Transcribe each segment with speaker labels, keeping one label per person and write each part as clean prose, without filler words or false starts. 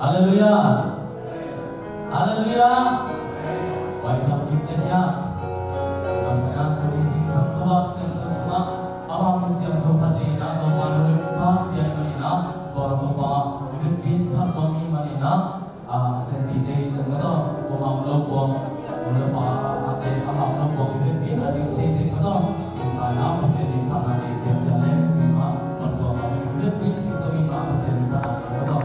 Speaker 1: Haleluya. Haleluya. Welcome kita Namanya kondisi semua semua awam siang topati atau malu pam dia manina borboba bikin tak kami manina sendiri dengan orang lokal lupa ada awam lokal bikin adik tidak dengan misalnya sendiri tanah di siang terima masuk kami bikin kita ini sendiri tanah dengan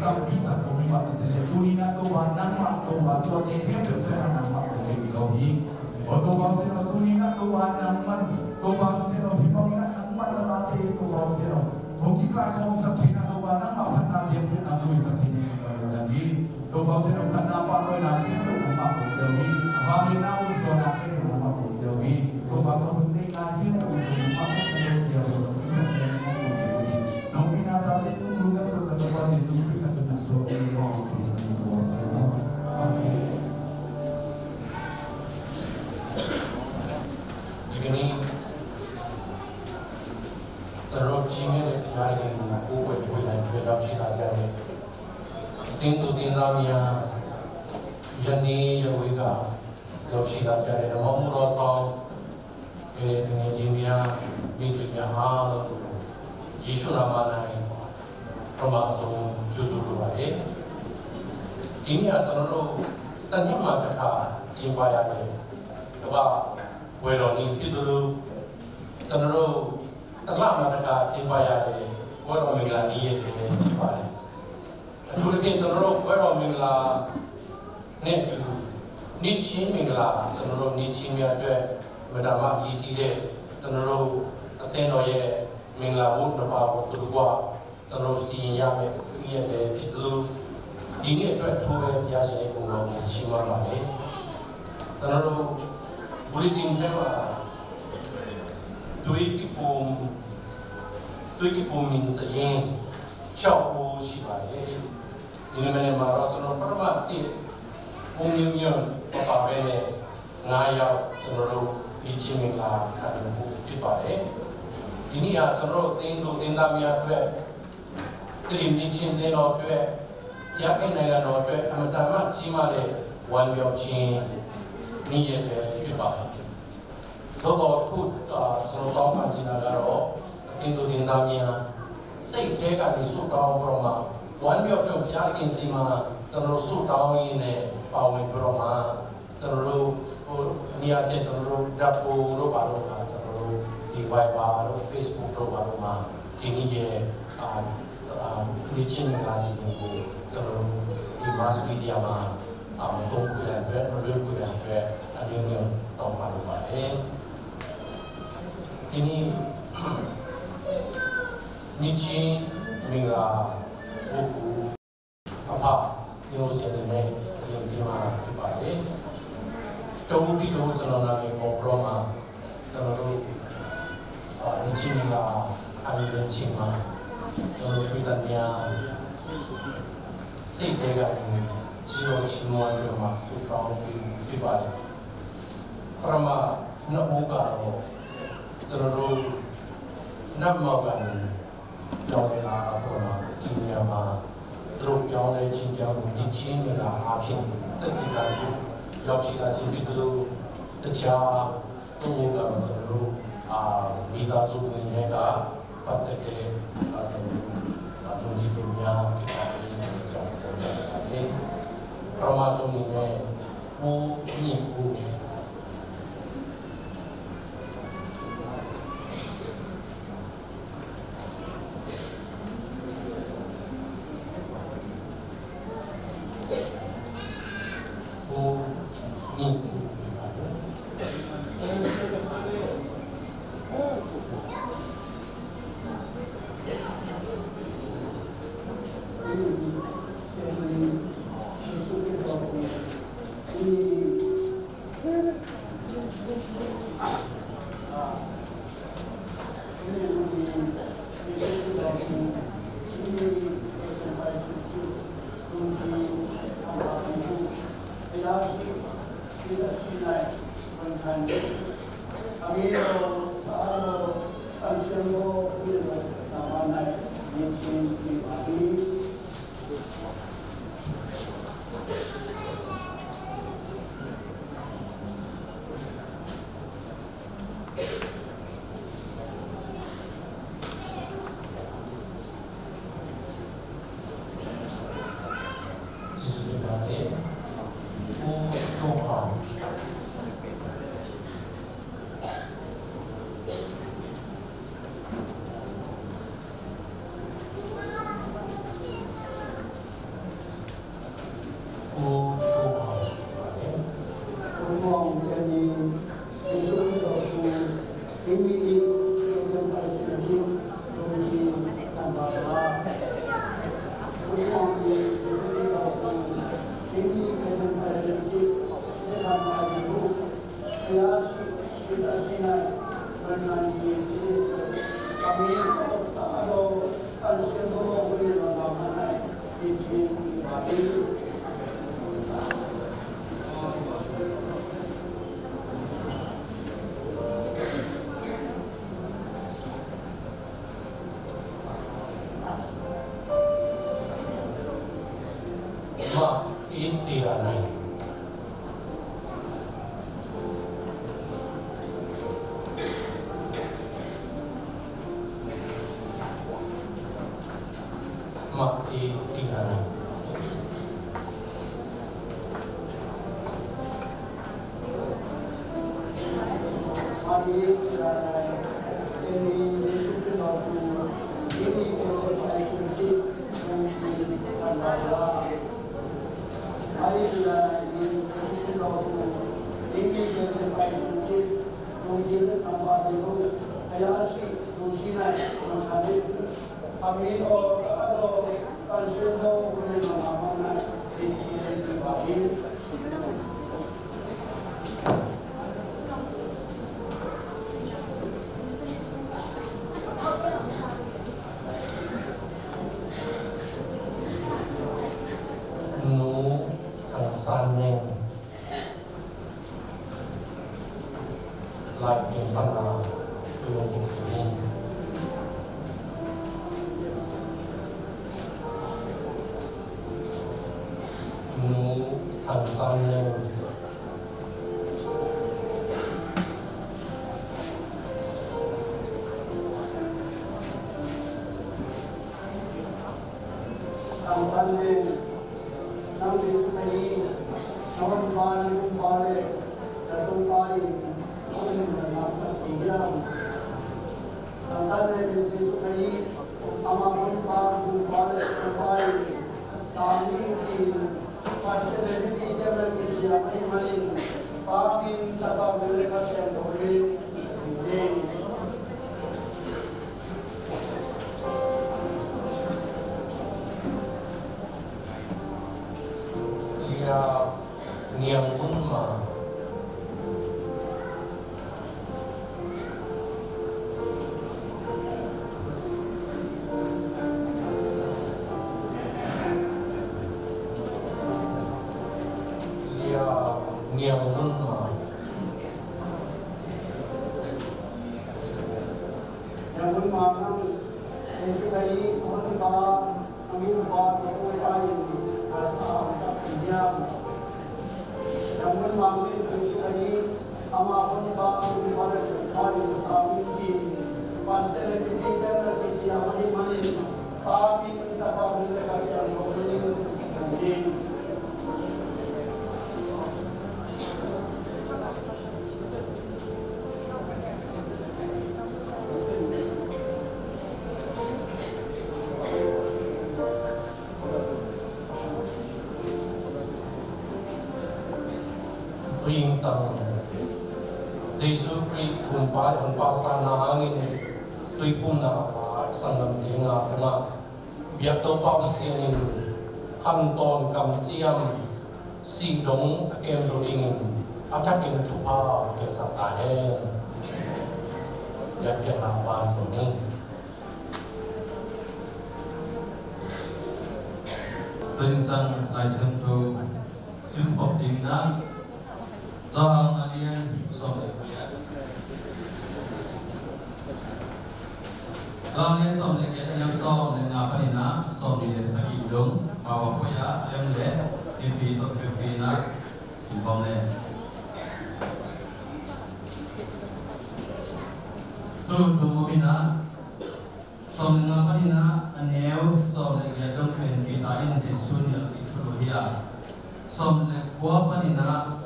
Speaker 2: kamu kita kami mak sele turina to nama to jeke bersama nama to zohi oto baseno turina to nama to baseno hipamina nama tetapi to baseno mungkin kamu sabina to nama pernah dia pernah tu sabina lagi to baseno kenapa to lagi to nama to jogi kami nahu zona ke nama to jogi to bagai hunting lagi to nama sele siapa nomina sabe tu lugar to kata pasti suku kata masuk ke
Speaker 1: ini terus cingnya hari ini bukan bukan terhadap siapa jadi sintu tinamnya jadi yang mereka yang siapa jadi mahu rasa dengan cingnya misalnya hal isu nama ni termasuk jujur baik ini adalah tanya mata cimpaya ni apa Weroni itu tentu telah mereka cimpaya ni weroni lagi ye cimpaya. Jadi tentu weroni la ni tu ni cimi la tentu ni cimi ada berdampak itu dia tentu tentu ye mingla pun dapat waktu dua tentu siapa ye itu ini itu tu biasa ni pun cima lagi tentu Politik apa? Dua kipum misalnya jauh siapa? Ini mana marah tu nampak mati. Umumnya apa benda ngayau tentu icin lah kan kipas. Ini ya tentu tindamnya tu, terim icin tentu tu, tiap negara tu, amat cima le wan biocin ni ye kipas. Kalau tu seorang macam negara, tentu tindamnya sejak kami sudah berma, wan biocin tiap insima tentu sudah ini pawai berma, tentu niat tentu dapur baru tentu di Viber, Facebook baru ini ye licin ngasih tunggu tentu di mass media tunggu yang tunggu yang ada tempat ini licin mingga buku apa yang usianya yang lima jauh itu jangan lagi ngobrol tentu licin mingga hari licin tentu kitanya sejak ini jiwa semua itu masuk dalam pribadi. Karena nak buka tentu nak makan jauh lah apa kimia terus jauh le cinta licin lah api terkita tu jauh kita cinta tu tercah tunggu tentu kita suku ini dah pada ke tentu jitunya kita boleh sejarah boleh termasuk ini nipu
Speaker 3: Jesu Christ kumpai pasana angin tuipun na sangam tinga kena biar topa siangin kanton kam ciam si dong akem rolingin acakin cupa ke satahe biar apa sini
Speaker 4: Pensan laisen tu simpop dimna Doang alien som Doang ni som ni kita yang som ni apa ni na som ni segi dong bawa koya yang le pipi to pipi na simpom le tu mina som ni apa ni na aneu som ni kita dong pen kita in Yesus ni itu dia som ni apa ni na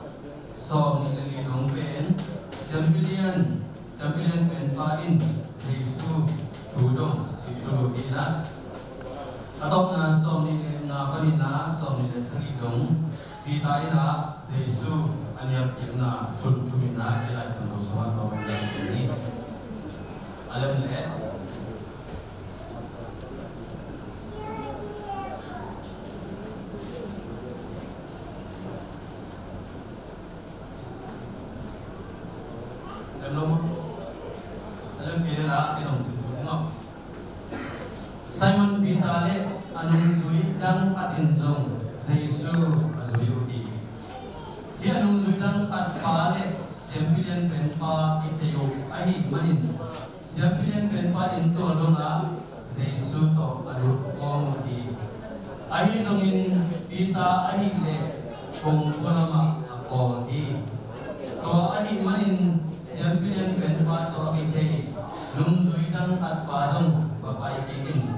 Speaker 4: som ni lagi dong pen champion pen pain Yesus tudong Yesus ina atau na som ni ngapa ni na som ni lagi dong kita ina Yesus anya ina tudumina ila semua semua kawan ini alam le Simon Peter le anong sui dan hatin zong zongin pita ahi le kong kunama ako hi to ahi manin siampilan benpa to akitei lung zuidang at pasong bapai kikin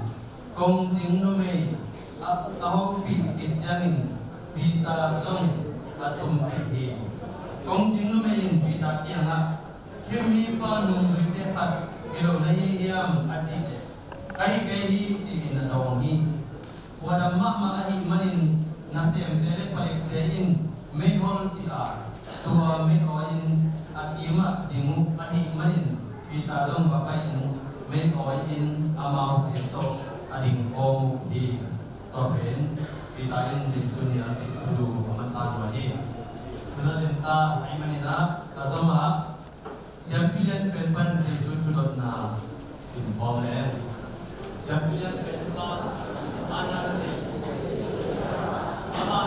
Speaker 4: kong sing nume ahok pi itjangin pita zong atum hi kong sing nume in pita kianga kimi pa lung zuide hat ilo nahi yam achi kai hi chi in dong hi wadam ma ahi manin nasem tele palek tein me hol chi a tua me oin akima jimu ahi manin pita zong bapai in me oin amau to ading om di to pen pita in disunia chi tudu masan wahi tunalenta ai manina kasoma siampilan penpan di sudut na simpom le siampilan penpan anas ama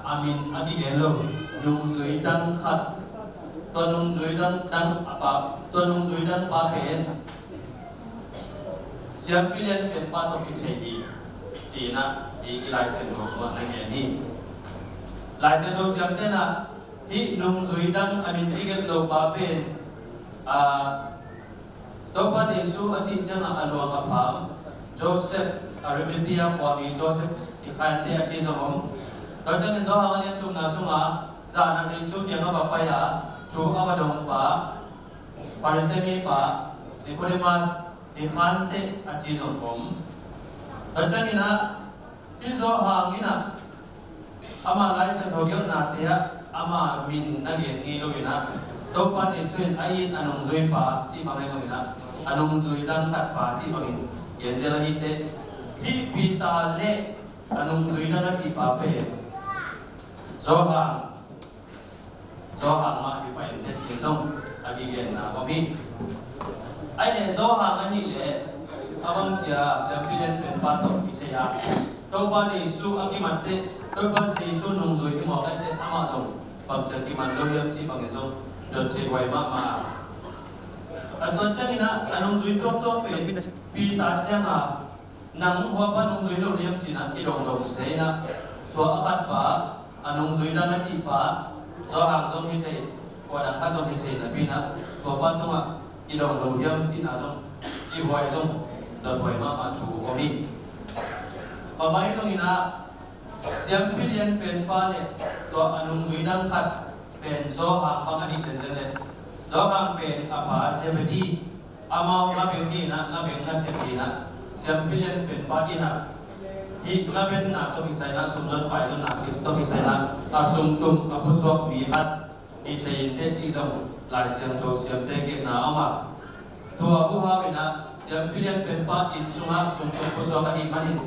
Speaker 4: amin ati gelo nung zuidang khat to nung zuidang dang apa to nung zuidang pa pen siampilan pen pa to kichei china di license ro suwa na ge ni license ro siamtena hi nung zuidang amin tiget lo pa pen to pa jesu asi changa alwa ka pham Joseph Arimathea kwami Joseph ikhante achi zomom Kacang itu hanya tu nasunga, zana Yesus yang apa ya, tu apa dong pa, parisemi pa, Nicodemus dikhante aci zokom. Kacang ina, iso hangina, ama lai sebagian natia, ama min nagi ngilu ina, topa Yesus ayat anong zui pa, ci pakai ina, anong zui dan tat pa, ci pakai, yang jelas itu, hi pitale, anong zui dan ci pape. Zohang ma ipain te chinzong agigen na kopi. Ai le zohang ani le awang chia sembilan pen patok pichaya đâu ba Giêsu anh mặt thế đâu ba Giêsu nung rồi cái mỏ cái thế ama rồi bằng chân cái mặt đâu liêm chỉ bằng cái rồi đợt chế quay mà tuần chân na anong duy top top pe pi ta chang nang hoa pa nong duy lo liêm chỉ na cái đồng đồng sẽ na tua akat pa anong duy na chỉ pa do hàng trong như thế qua đằng khác trong như thế là pi na tua pa tung cái đồng đồng liêm chỉ na trong chỉ hoài trong đợt hoài mà chủ có đi và mấy trong như na xem phi điên pen pa le tua anong duy năng khát pen do hàng bằng anh chân chân le do hàng pen apa jebedi amau ngabeng ni na ngabeng na sepi na xem phi điên pen pa đi na hi ngabeng na to bisai na sumjon pai zo na to bisai na asum tum apusok bi hat i chain te chi zong lai siam to siam te ke na ama tua bu ha na xem phi điên pen pa in sunga sum tum pusok ka hi manin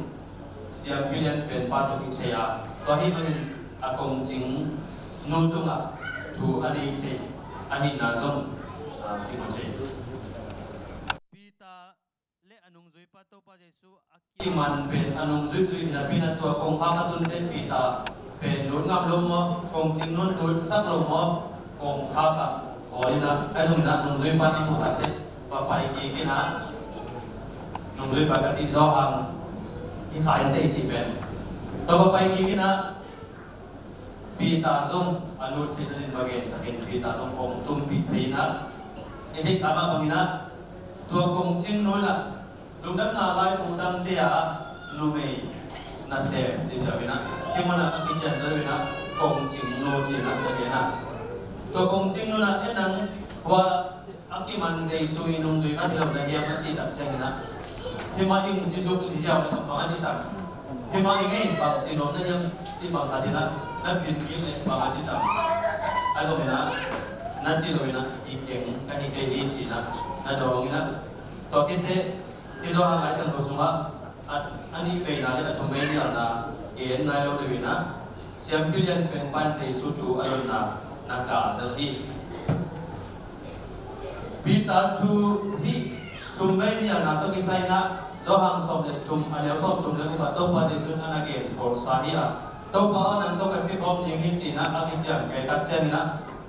Speaker 4: xem phi điên pen pa to ki chaya to hi manin akong jing nu tung tu ani che ani na zong ki mo che pita le anung zui pa to pa Jesu aki man pen anung zui zui na pina to kong ha ka tun te pita pen lu ngam lo mo kong jing nun lu sak lo mo kong ha ka oi na ai zong na anung zui pa ni mo ta te pa pai ki na anung zui pa ka ti zo hang ki khai te chi pen to pa pai ki na pita zong anu tinanin bagian sakin pita zong kong tum pita ini sama bangina tua kong cing nula lungdam na lai udam dia nume na se jisabina kimana akijan zabina kong cing no cina bagina tua kong cing nula enang wa akiman Jesu inung zui kan dalam dia macam tak cengina hima ing Jesu dia macam macam tak hima ingin bang cino na yang si bang tadi na pin pin bang aji tak aso mina na cino mina ikeng kan ikeng di cina na dorong ina to kite iso hang aisan bosuma ani pe na le thomei ni na en na lo de mina siam pilian pen pan Jesu tu alon na ka dal pita tu hi thomei ni na to kisai na do hang som le tum aleo som tum le ba to pa Jesu na ge thor sa hi to pa nan to ka si om ning hi chi na ka ki chan ke tat chen na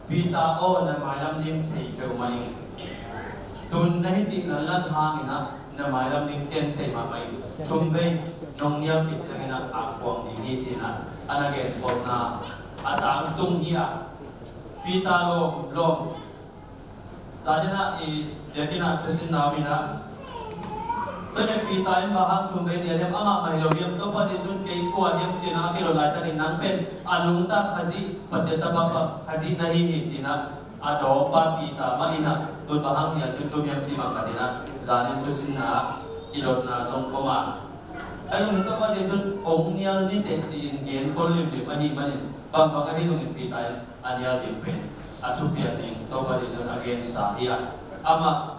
Speaker 4: pita o na mai lam ning thei pe mai tun na hi chi na lan hang na mai lam ning ten thei ma mai tum be nong nia ki chen na a kwang ning hi chi na ana ge thor na atang tung hi pita lo zadena i dekina tsin na mi na Pada pita yang bahang tumben dia yang ama mai lo yang to pa Jesu ke ko yang cina ke lo lai ta ni nang pen anung ta khazi paseta bapa khazi na hi ni cina ado pa pita ma ina to bahang dia tu yang cima ka dina zanin tu sinna ilot na song ko ma ayong to pa Jesu ong nial ni te chin gen ko lim lim ani mani bang bang hi song pita anial lim pen atu pia ni to pa Jesu again sa dia ama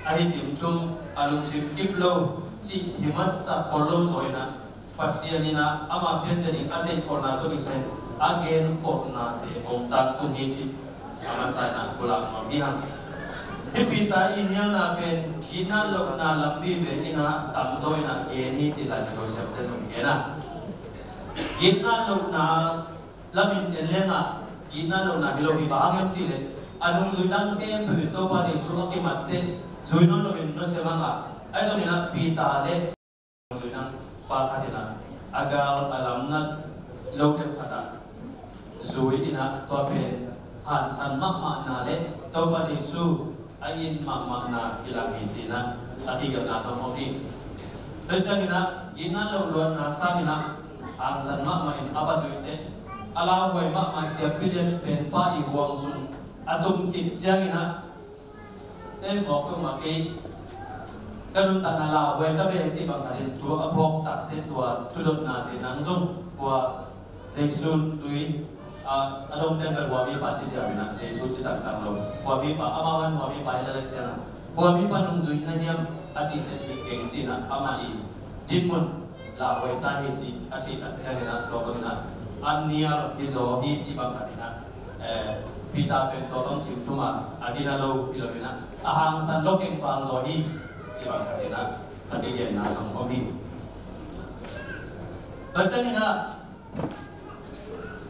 Speaker 4: ahi tim tum alung sim kiplo ci himas sa polo zoina pasianina ama penjani ate korna to isen again korna te omta kunhici ama sana kula mabihang hipita inyal na pen ina lo na lambi be ina tam zoina geni ci la sino septe no gena ina lo na lamin elena ina lo na hilo bi bahang ci le anung zuidang ke pe to pa ni su ke matte Zuino lo in no se manga, ay so nina pita le, zuinang pakatina, agal alam na lo ke kata, zui ina to pen han san makma na le, to pa Jesu ayin makma na ilang hijina, atigal na sa moki. Tensya nina ina lo luan na sa nina, ang san makma in apa zuite, alaw way makma siya pilin pen pa iwang sun, atum kitjang ina. Nên một cái mà cái đun tận là về các bên chỉ bằng cái chúa apok tận thế tua chúa đốt na để nắng dung của Giêsu tuy đông tên cái hòa vi ba chỉ giờ bị nắng Giêsu chỉ tận tận lâu hòa vi ba amawan hòa vi ba là được chưa hòa vi ba nung duy nên em chỉ để cái chỉ là amai chính mun là về tai hi chỉ chỉ là cái này là có cái này anh nia iso hi chỉ bằng cái này pita pen tolong tim cuma adina lo ilomina ahang san lokeng pang zohi cibang katina tadi dia nasong komi Bacaan na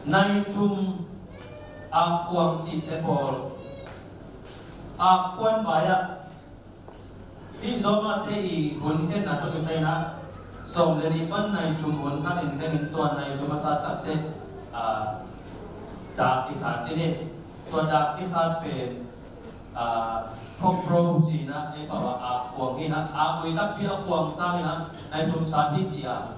Speaker 4: naitum akuang ci epol akuan baya di zona te I bunken na to kisay na som lenipan naitum bun kan inteng tuan naitum masata te dak isat cini tuan dak isat pe kopro cina bawa akuang ina aku itak pi akuang sa ina naitum sabi cia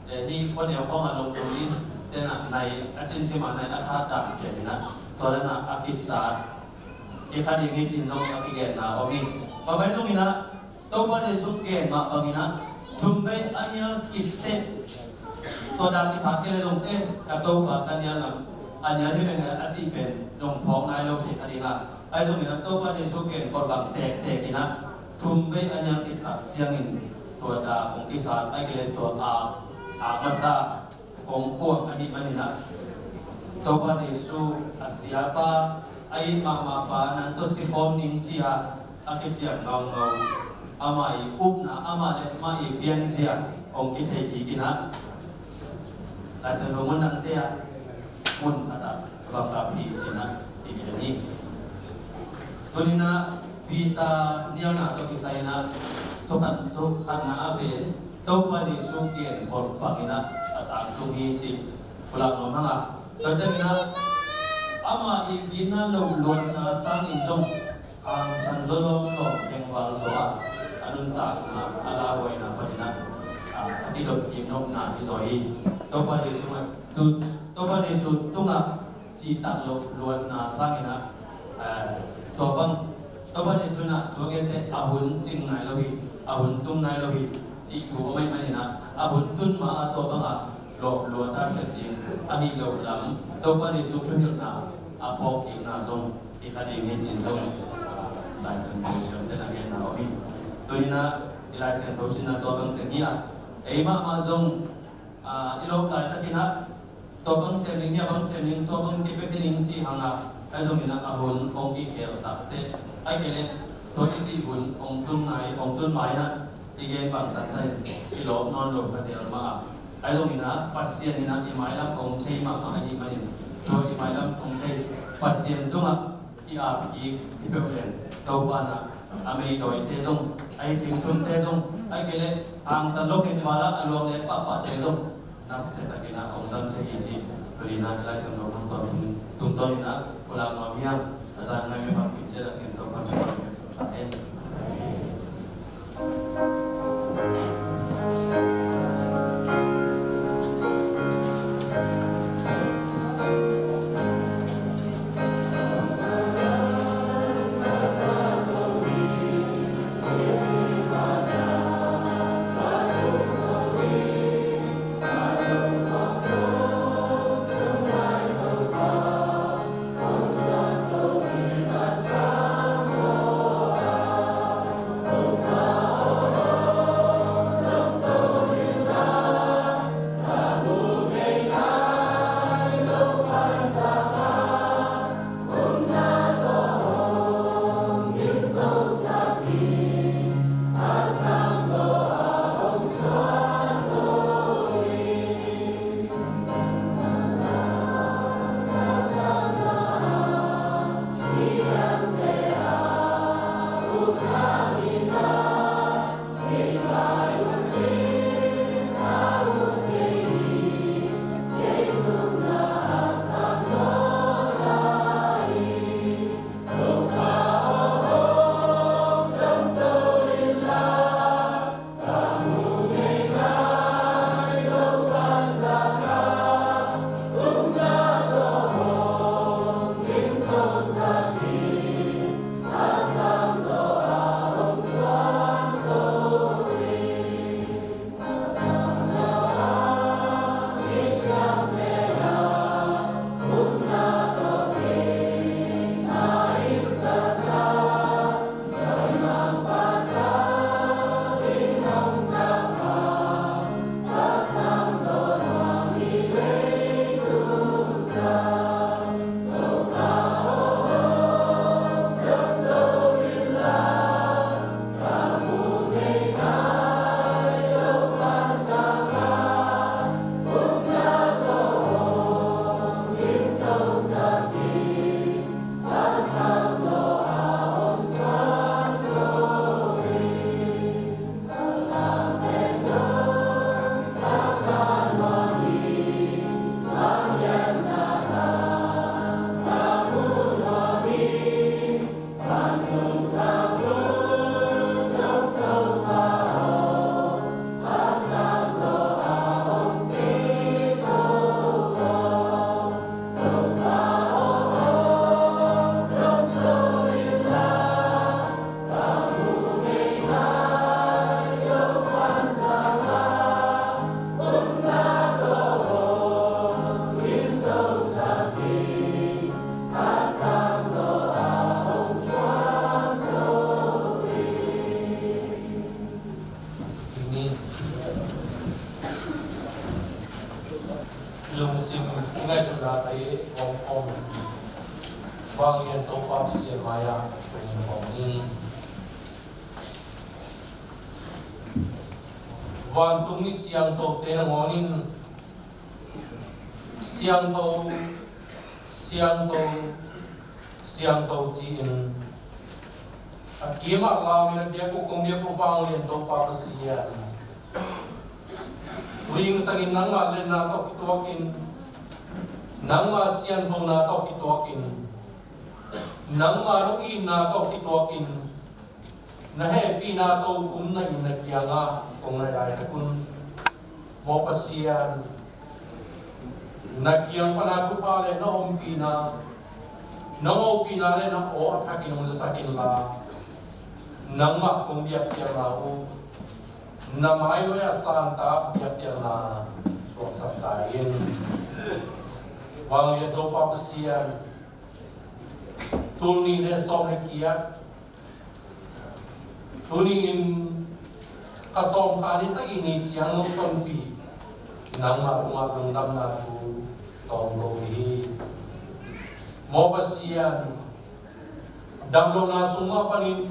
Speaker 4: jadiคนเดียวก็มาลงตรงนี้แต่ในอาจารย์สิมาในอาสาดำอย่างนี้นะตอนนั้นอากิสาอีกคดีนี้จินทร์อากิเกนนะโอเคพอไปส่งนี้นะตัววันนี้สุกเกนมาบางนี้นะจุ่มไปอันยังคิดเตะตัวดากิสาเกลลงเตะกับตัวปากกันยังอันยังที่เป็นอาชีพเป็นลงพ้องนายลงสิคดีนะไอ้ส่งนี้นะตัววันนี้สุกเกนคนบางเตะนี้นะจุ่มไปอันยังคิดตัดเชียงอินตัวดาของกิสาไอ้เกลตัวmasa kongkuang ahit manina toba Yesu siapa ay mama pa nanto si pom ning chia akit siya ngau amai upna amale mai bian siya ong kitay kikina lasa naman ng tiya mun ata bakapi sina ibigani tunina pita niya na to kisay na to na abe toba Yesu kian korpangina at ang tuhici pulang mga kajamina ama igina lulun na sang injong ang sandolong lo yang walsoa anun ta na alaway na panina atidot inom na izoi toba Yesu tunga cita lulun na sangina toba Yesu na tuwagete ahun sing na lohi ahun tung na lohi chỉ chủ mấy mấy nè abun tun mà to bằng lo ta sẽ tiền ahi lâu lắm đâu có đi xuống cho hiểu nào apo kỹ nào xong thì khai đi nghe chuyện xong lại sinh tố sinh thế là nghe nào đi tôi na lại sinh tố sinh là to bằng tiếng kia ấy mà xong đi lâu lại ta kia to bằng xem linh to bằng cái cái linh chỉ hàng nào cái xong thì abun ông kia kéo tập thế ai cái này thôi chỉ bun ông tun mai na tiga bang sansai ilo non lo kasi alma ay so mina pasien ina imailam kong chay ma ang imanin so imailam kong chay pasien tunga iapi ipewen taupa na amay doi tezong ay tingtun tezong ay kele ang sanlokin wala along le papa tezong nasita kina kong san chay kulina ilay sa nong tungton ina wala mabiyang asa ngay may pagpinjala kinto pagpapagpapag sa atin.
Speaker 5: Some
Speaker 3: lung sim ngai su na tai ong om wang yen to pap sia maya ong om ni van tung ni siang to te na ngonin siang to chi in akima la mi na dia ko kong dia ko wang yen to pap sia Wing sangin nanga len na to kituakin nanga sian bong na to kituakin nanga ruin na to kituakin na happy na to kum na in na kianga kung na dai kun mo pasian na kiang pa na chupa le na ompi na le na o atakin mo sa sakin la nanga kung biak kianga o namai lo ya santa biak yang na suasana lain wang ya do papasian tuni ne som kiat tuni in kasom kali sa ini tiang nonton pi nang marunga dam na tu tong rohi mo pasian damlo na sunga panin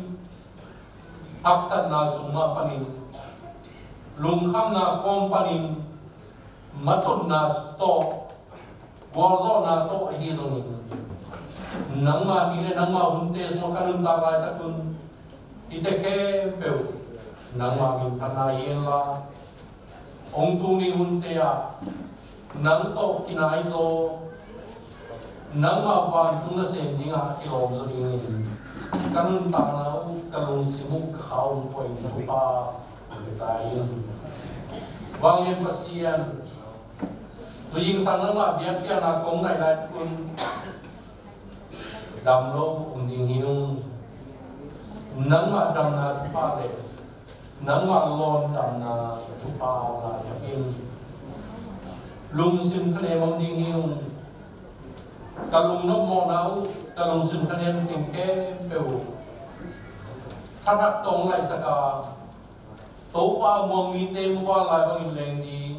Speaker 3: aksan na sunga panin lungkham na kompani matun na stok gwazo na to hizonin nangma nile nangma hunte smo kanun takai takun iteke peu nangma min kanayela ongtuni hunte ya nang to kinaizo nangma van tuna sendinga kilom zo ingin kanun tanau kalung simuk khaun poin chupa tayin wang yen pasian tuying sana ma biak dia na kong nai lai kun damlo unding hinung nang ma dam na chupa le nang ma lon dam na chupa na sakin lung sim thane mong ding hinung kalung no mo nau kalung sim thane ting ke peu tharak tong lai saka tố pa mong mi tem qua lại bằng leng đi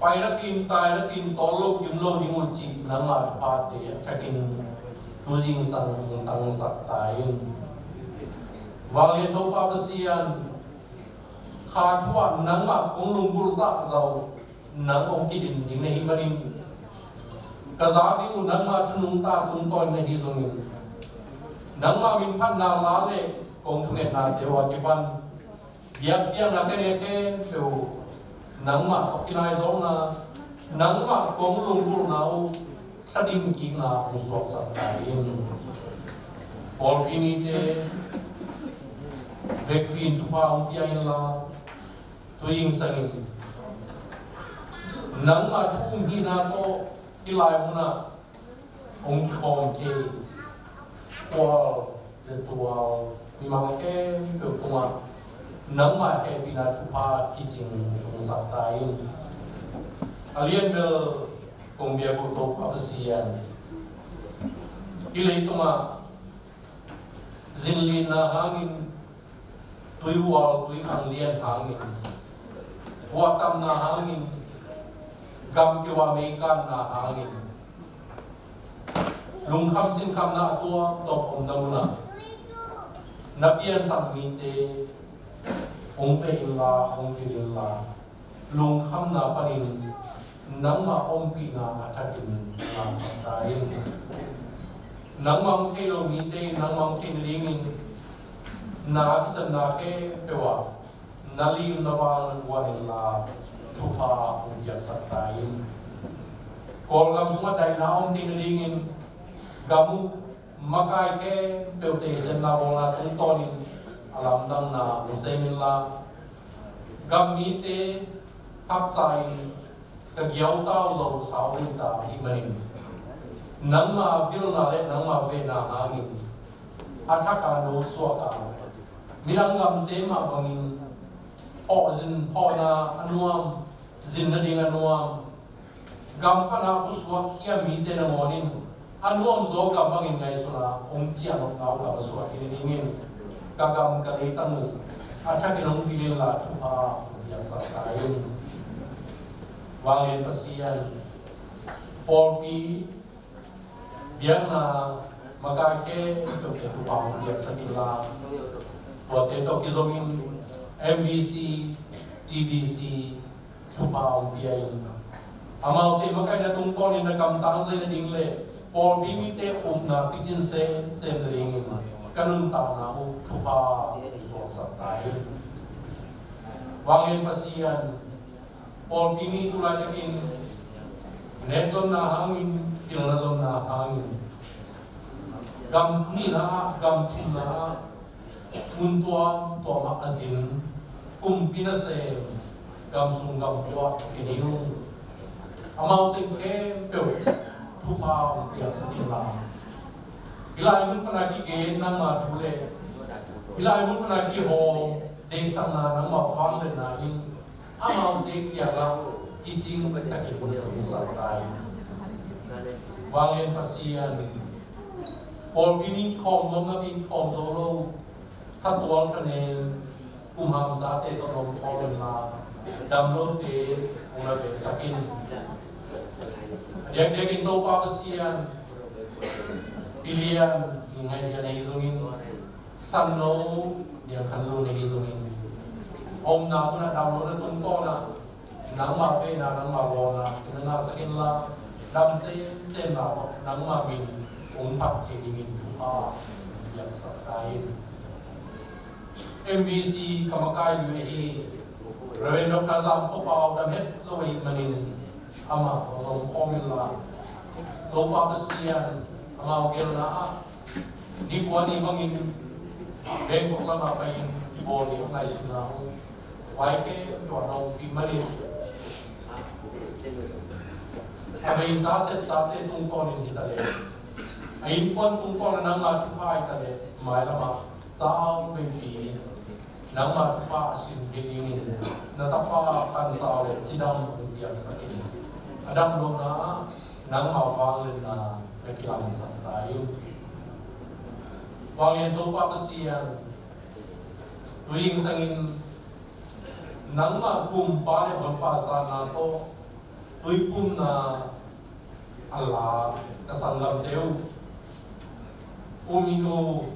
Speaker 3: phải là tin tai là tin to lô kiếm lô đi một chỉ nắng mà pa thì chắc in tu dinh sang tăng sắc tai vang liên tố pa pasian khá thua nắng mà cũng lung bul dạ giàu nắng ông kia đình những này himarin cả giá đi một nắng mà chúng ta tung toi này hi rồi nắng mà mình phát nào lá lệ công chúng này là điều cái văn biak biak na ke peu nangma opinai zong na nangma kong lung nau sadim ki na usok satain or ini te vekpin chupa umpia la tuing sangin nangma chum hi na to ilai muna ong khom te kwal de tual mimang ke peu tunga nang ma ke pina chupa kitching tung satain alien bel kong bia ko to pasian ilai tuma zinli na hangin tuiwal tui ang lian hangin watam na hangin gam kiwa meikan na hangin lungkham sim kham na tua top om damuna napian samite ong feilla lung kham na panin nangma ong pi na atakin na satain nangma thelo mi te nangma thin lingin na kisan na ke pewa nali nawan wanilla chupa ya satain kol gam suma dai na ong thin lingin gamu makai ke peute sen na bona tung tonin alam dang na musemin la gamite haksai ka gyau tao zo sawin ta himanin nangma vil na le nangma ve na hangin athaka no suaka mirangam tema bangin ozin hona anuam zinading anuam gampana puswa kia mite na monin anuam zo gambangin ngai suna ongchia no ngau ka baswa ingin kagam kalitan atake nong vilin la chupa ya sakain wangin pasian Polpi biang na magake ke tupang dia sakila buat itu kizomin MBC TBC tupang dia amal te makai na tungkol ni na kamtang sa dingle Polpi mite na pitchin sen ring kanun ta na tupa so satay wangin pasian Polpi ni tulad kin neton na hangin, kinalazon na hangin. Gam ni na, gam tin na, untuan toma azin, kumpinase, gam sunggam tuwa kiniyong. Amaw tingke, pero tupa upiya sa tila. Ilay mo panagigin ng matule. Ilay mo panagihong, desang na ng mafangin na yung amaw tingkya na, teaching takip untuk satai. Wangin pasian. Pol bini kom nom na bin kom solo. Tatual kanen kumham sate to nom kolon na download de una be sakin. Dia kinto pa pasian. Pilihan ingai dia na izungin. Sanno dia kanlo na izungin. Om na una download na tungto na nang ma fe na nang ma lo na na sakin la dam se na nang ma bin pat ke dingin tupa yang sakai MBC kamakai UAE Revendo kazam ko pa dam het lo wei manin ama lo komin la lo pa besian ama gel na di kuani bangin bengkok la ma pain di boli ngai sina wai ke to no pi manin Abay saset sate tungkol ni tale. Ayin pon tungkol nang matupa tale. May lama sa baby nang matupa asin gilingin. Natapa kansale tidam biar sakin. Adam lo na nang mafangin na nakilang sa tayo. Wangin to pa pasiyan. Tuwing sangin nang makumpare magpasa na to. Tuy pun na Allah kasanggap teu umino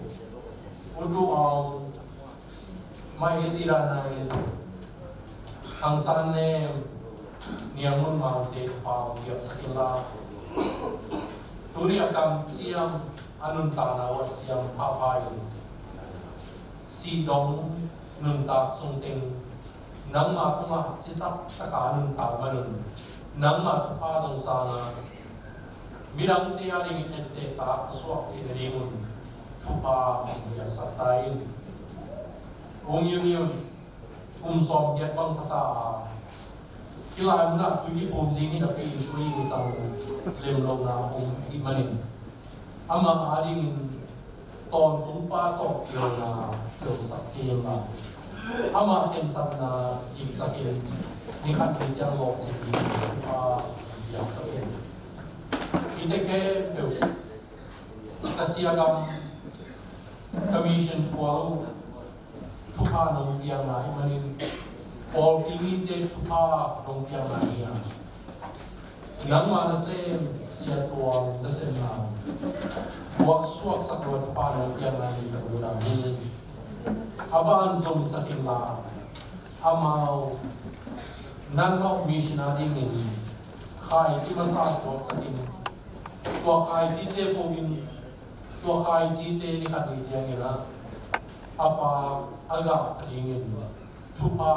Speaker 3: udu ang maitira na ang sanne niyamun maute pa dia sakila turi akam siam anun tanawat siam papai sidong nunta sungting nang matunga citak takanun tamanun nang matupa dong sana bilang tiya ring ente ta swak tineringun tupa ya satain yun som jet bang kata kila na tuji dingin tapi tuing sang lemlong na imanin ama aring ton tupa to kila na kila sakin na ama hensak na jik sakin ni kan bijang lo jadi yang sakin kita ke kasiagam commission kualu tupa nong tiang na imanin all ingin de tupa nong tiang na iya nang mana se siya tuang desen na buak suak sa tupa nong tiang na iya kagulang ni abaan zong sakin la amaw nang mau missionary ni khai chi masa suak sakin tua khai chi te povin tua khai chi te ni khat ni chiang ina apa aga kadingin tupa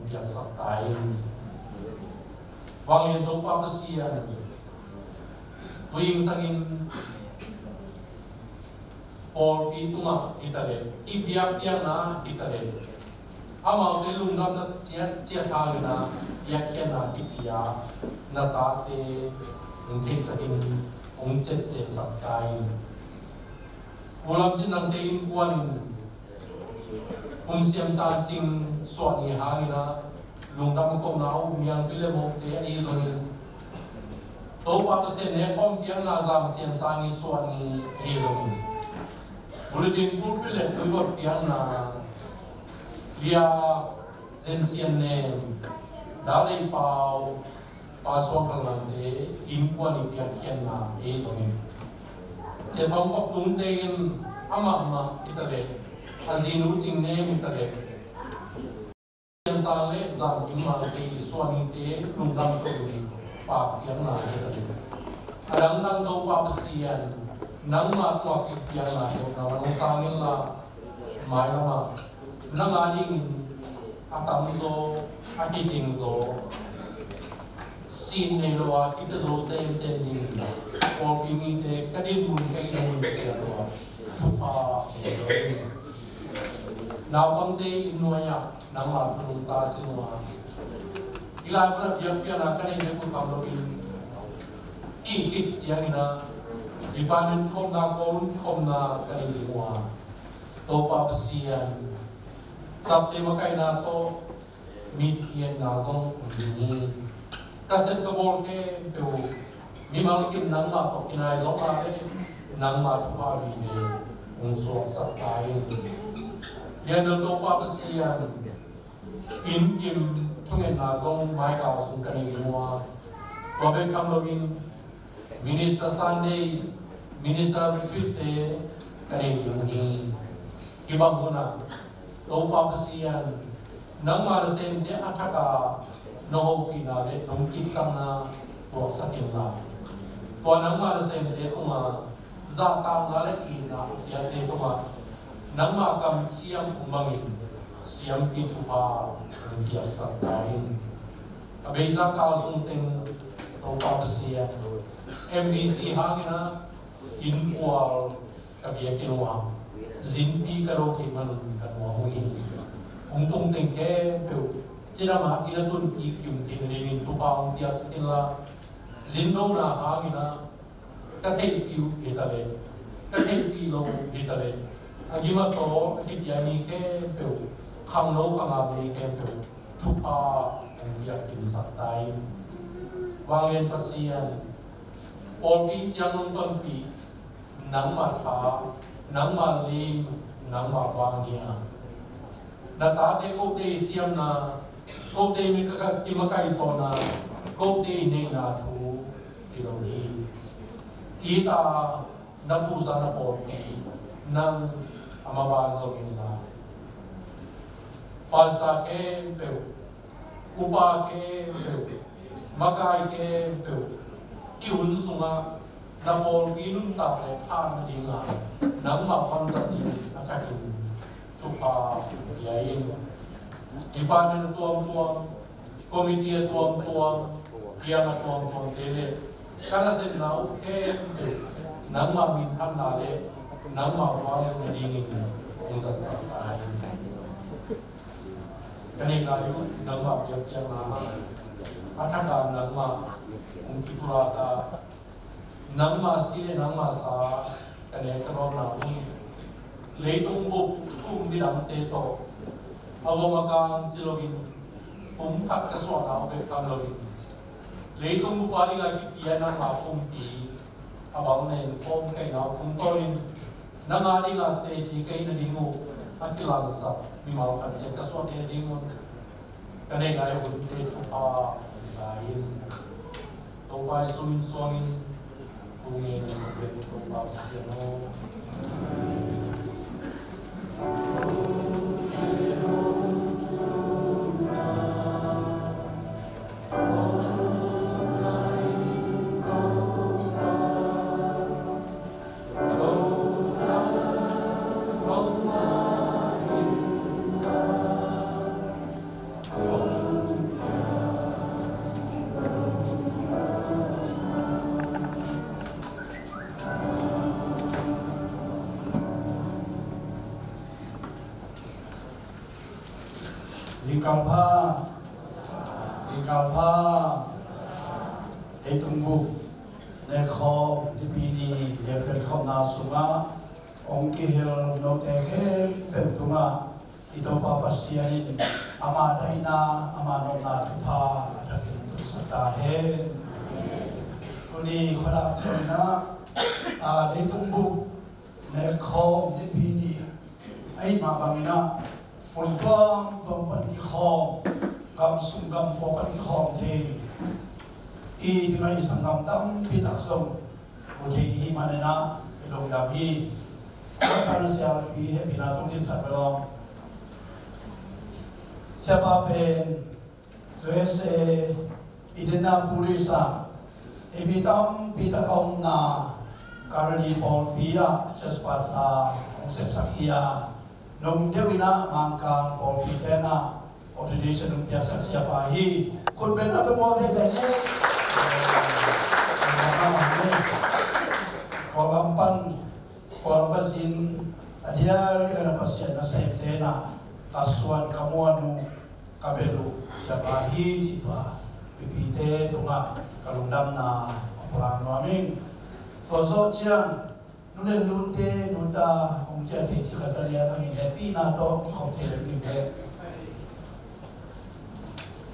Speaker 3: dia satain wangin to pa pasian tuing sangin or itunga itale ibiak na itale ama te lungam na chia thang na yakya na pitia na tate ngte sakin ongchet te sakai ulam chin nang tein kwan siam san ching swat ni hangina lungam ko na umiang pile mo te ai zonin to pa se ne kom piang na zam sian sang ni swat ni ai zonin bulletin pulpile to piang na dia zensian ne dalai pau paswang kalante impuan ipiak kian na songin je thong kop tung tein ama itale azinu jingne itale yang sale zam kimma te swani te tungdam ko pa kian na itale adang nang do pa pasian nang ma ko kian na yo na nang sangin la mai lama nang ading atam zo ati jing zo sin ne lo kita zo sem jing or bimi te kadin mun kai mun sia lo chupa now bang te inuaya nang ma thung ta sinwa ila mana biak pia na kan ne ku kam lo in i hit jiang na dipanen khom na kan ni wa to pa sian sab te ma kai na to mit kien na zong ni kaset ka bol ke pe mi mal kim nang ma to kinai zong ma le nang ma chu pa vi ne un so sa tai ye no to pa sian in kim chung na zong mai ka sun kan ni wa to be kam lo in minister Sunday minister retreat te kan ni ibang huna to pa sian nang ma sem te ataka no ho pina le dong kip sang na for sakin la to nang ma sem te kuma za ta na le ina ya te to ma nang ma kam siam umangin siam pi thu pa dia sa tain abeza ka sung teng to pa sian MVC hangina in wal kabia kinwa zimpi karo kiman kanwa hui tung teng ke pe Cirama ina tun ki kim tin ni tupang dia stila zindo na hangina kathei piu itale kathei pi lo itale agima to dia ni ke pe kham no khama ni ke pe tupa dia kim satai wangen pasian opi janung ton pi nang ma tha nang ma lim nang ma wangia na ta te ko te siam na cô tê mi các kim cái số na cô tê này na thu thì đâu đi ý ta nằm bu sa na bỏ đi nằm ama ban zo kinh na pasta ke peu upa ke peu makai ke peu iun sunga na bỏ đi nun ta le than đi nga nằm ma phong ra đi achakin chupa yain Department tuang komite tuang kiana tuang tele kana se na okay nang ma min than na le nang ma fa le ding ni sa sa kani ka yu nang ma yak chang na ataka nang ma kitura ka nang ma si le nang ma sa kani ka ro na le tung bu thum mi ram te to awamagang silogin pumkat kaswana obe kamlogin leitung upali nga kipian ng mapumpi abang nen pom kay na pumtorin nangari nga teji kay na dingo akilang sa mimal kansi kaswa kay na dingo kanay nga yung teju pa lain topay suwin kungin topay siyano
Speaker 5: Dikalpa Etumbu Nekho Dipini Lepel Khomna Sunga Ongkihil Noteke Peptuma Ito Papasianin Ama Daina Ama Nona Tupa Atakin Tusatahe Kuni Khodak Chena Etumbu Nekho Dipini Ay Mabangina Unpang Pampan Khom Kam Sungam Popan Khom Te i di mai sangam tam pi tak som uji hi manena ilong dabi asal sial pi he bina tung din sakrong siapa pen Tuese idena purisa ibitam pita om na karani pol pia sespasa ongset sakia nong dewina mangkang pol pitena ordination ng tiasa siapa hi kun bena to mo se dani kolampan kolvasin adia kena pasien na sentena kasuan kamuanu kabelu siapa hi siapa pipite tunga kalundam na pulang amin toso chiang nule lunte nuta ongja ti chikachalia kami happy na to hotel ni be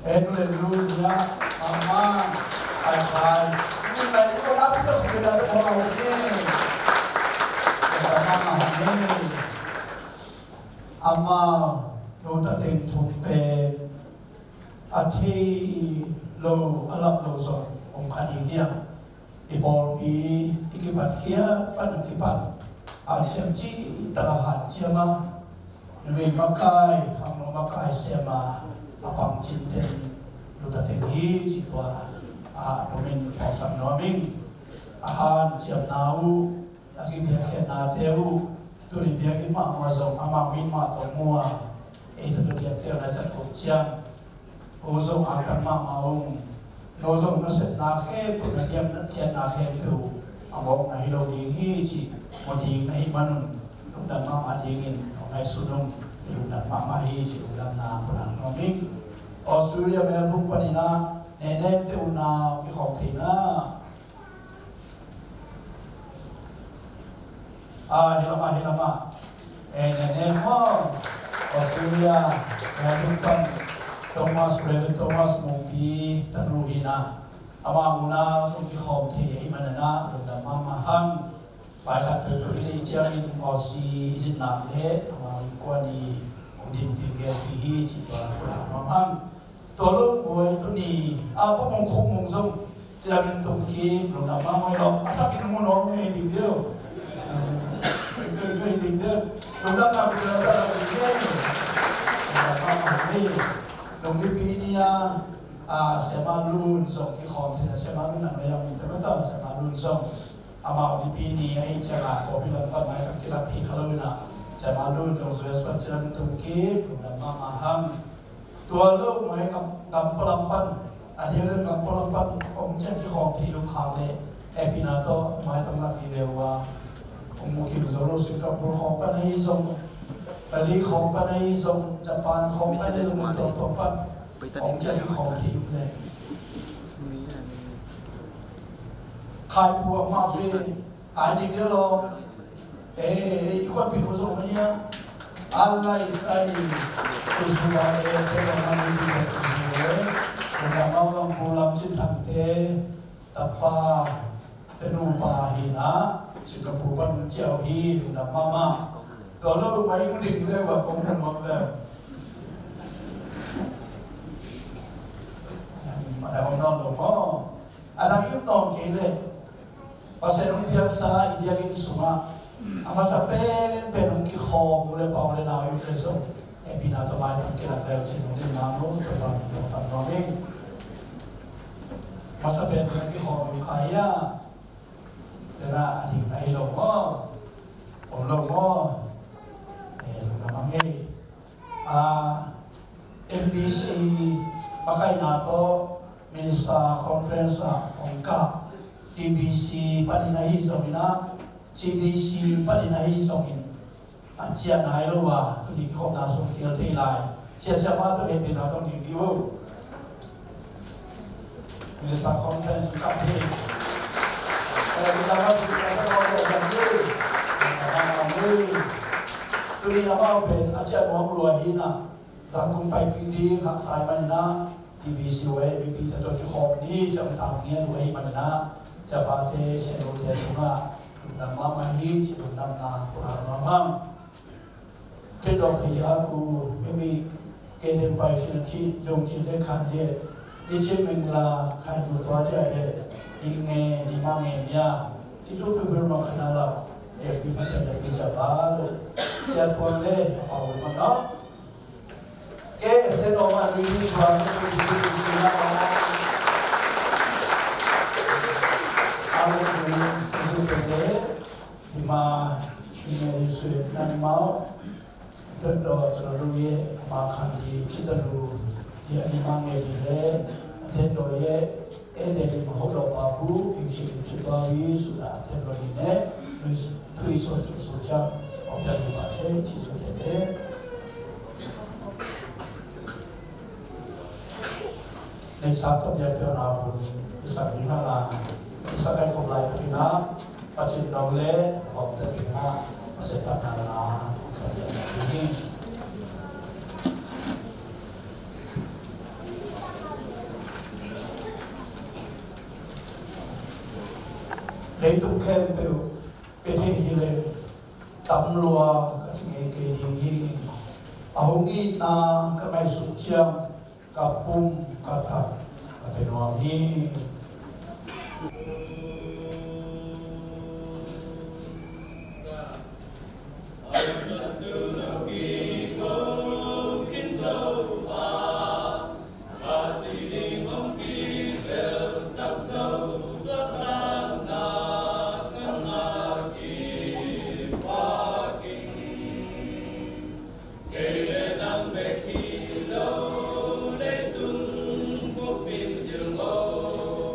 Speaker 5: nule lunya mama ai ni mai ko na ko ko na ko ma ni mama ni ama nuta ting tupe athi lo alap lo so ong khani hiya ibol bi ikipat hiya pan ikipat acham chi tarahan chiama nemi makai hamno makai sema apam cinten luta tengi chipwa a tomin pasam noming ahan chiam nau lagi biak na teu turi biak ma mazong ama min ma to mua itu biak teu na sa ko chiam ozong akan ma maung nozong na set na khe pun diam na tian na khe tu amok na hilo ding hi chi moding na himan dan ma adingin ngai sunung dan ma hi chi dan na pulang noming Australia Melbourne panina nene te una ki khong thina hilama nene mo Australia Melbourne pan Thomas Brevin Thomas Mugi Tanuhina Amamuna Suki Khomti Imanana Lunda Mama Han Baikat Tutuili Chiamin Osi Izinam Le Amamin Kwani Udin Pingel Pihi Cipa Pulang Mamang Tolong Boy Tuni Apa Mongkong Mongzong Chiamin Tungki Lunda Mama Ilong Atakin Monong Ini Dia Kering Dia Lunda Mama Lunda Mama Nung dipinia semalun song ki khom thina semalun na mayam temata semalun song ama dipini ai chaga ko bilang pat mai kan kilat hi khalawina semalun jong sueswan chiran tumki na maham tualo mai ngam pelampan adhiran ngam pelampan om chen ki khom thi yung khale epinato mai tamla ki dewa umuki zoro singapore khom pa nei song Bali không pa nay song Japan không pa nay song to pan ông chơi không thì này khai buộc mà về ai đi nữa lo con bị một số mấy nhá Allah say Israel thế là mang đi ra Israel và mau lòng pulang trên thằng thế tapa penupa hina Singapore pan chiao hi là mama kalau mai udik le wa kong mon le ada orang lo mo anak itu tom kile pasal orang biasa dia gitu semua ama sampai penung ki kho mule pa mule na yu leso epina to mai tam kila le chin ni namo to ba to sam no ni masa penung ki kho yu kaya dera adik ai lo mo om lo mo namanya MBC pakai NATO Minister Conference Ongka TBC padinahi somina CDC padinahi somin ancian nailo wa tuni khom na som tiel thei lai siapa tu hepe na tong ding diwo Minister Conference ka thei kita tu kita ko ya ni tuli ama ben acha mo lo hina zangkung pai kindi hak sai manina TBC we BP ta to ki khom ni cham ta ngian we manina chapate se ro te tunga nama mahi chi nam na mama ke do pi ha ku mi ke de pai shi chi jong chi le khan le đi chơi mình là khai đủ toa chơi để đi nghe đi mang nghe nha thì chúng tôi biết mà khả năng là để bị phát triển được cái bá rồi xe tuần lễ ở mà đó cái thế đó mà đi đi xóa cái gì gì là alo chúng tôi để thì mà đi nghe đi xuyên nằm máu đôi đó cho nó đi mà khăn đi chỉ là đủ đi đi mang nghe đi để thế đó ye em để đi mà hỗ trợ bà bố anh chị đi cho bà đi sửa thế đó đi nè người thuê số chủ số cha ông gia đình bà thế chỉ số thếในสักกับยาเปียนาบุญในสักนี้น่าละในสักการของลายที่น่าปัจจุบันเล่ของที่น่าเสพนาลาสักอย่างนี้ในตุ้งแคมเปลเป็นที่ฮิเลตำลัวกับที่เงยเกดีนี้เอางี้นากับไม่สุดเชียงกับปุ่มกับทับกับเป็นวันนี้
Speaker 6: Hãy subscribe cho kênh Ghiền Mì Gõ để không bỏ lỡ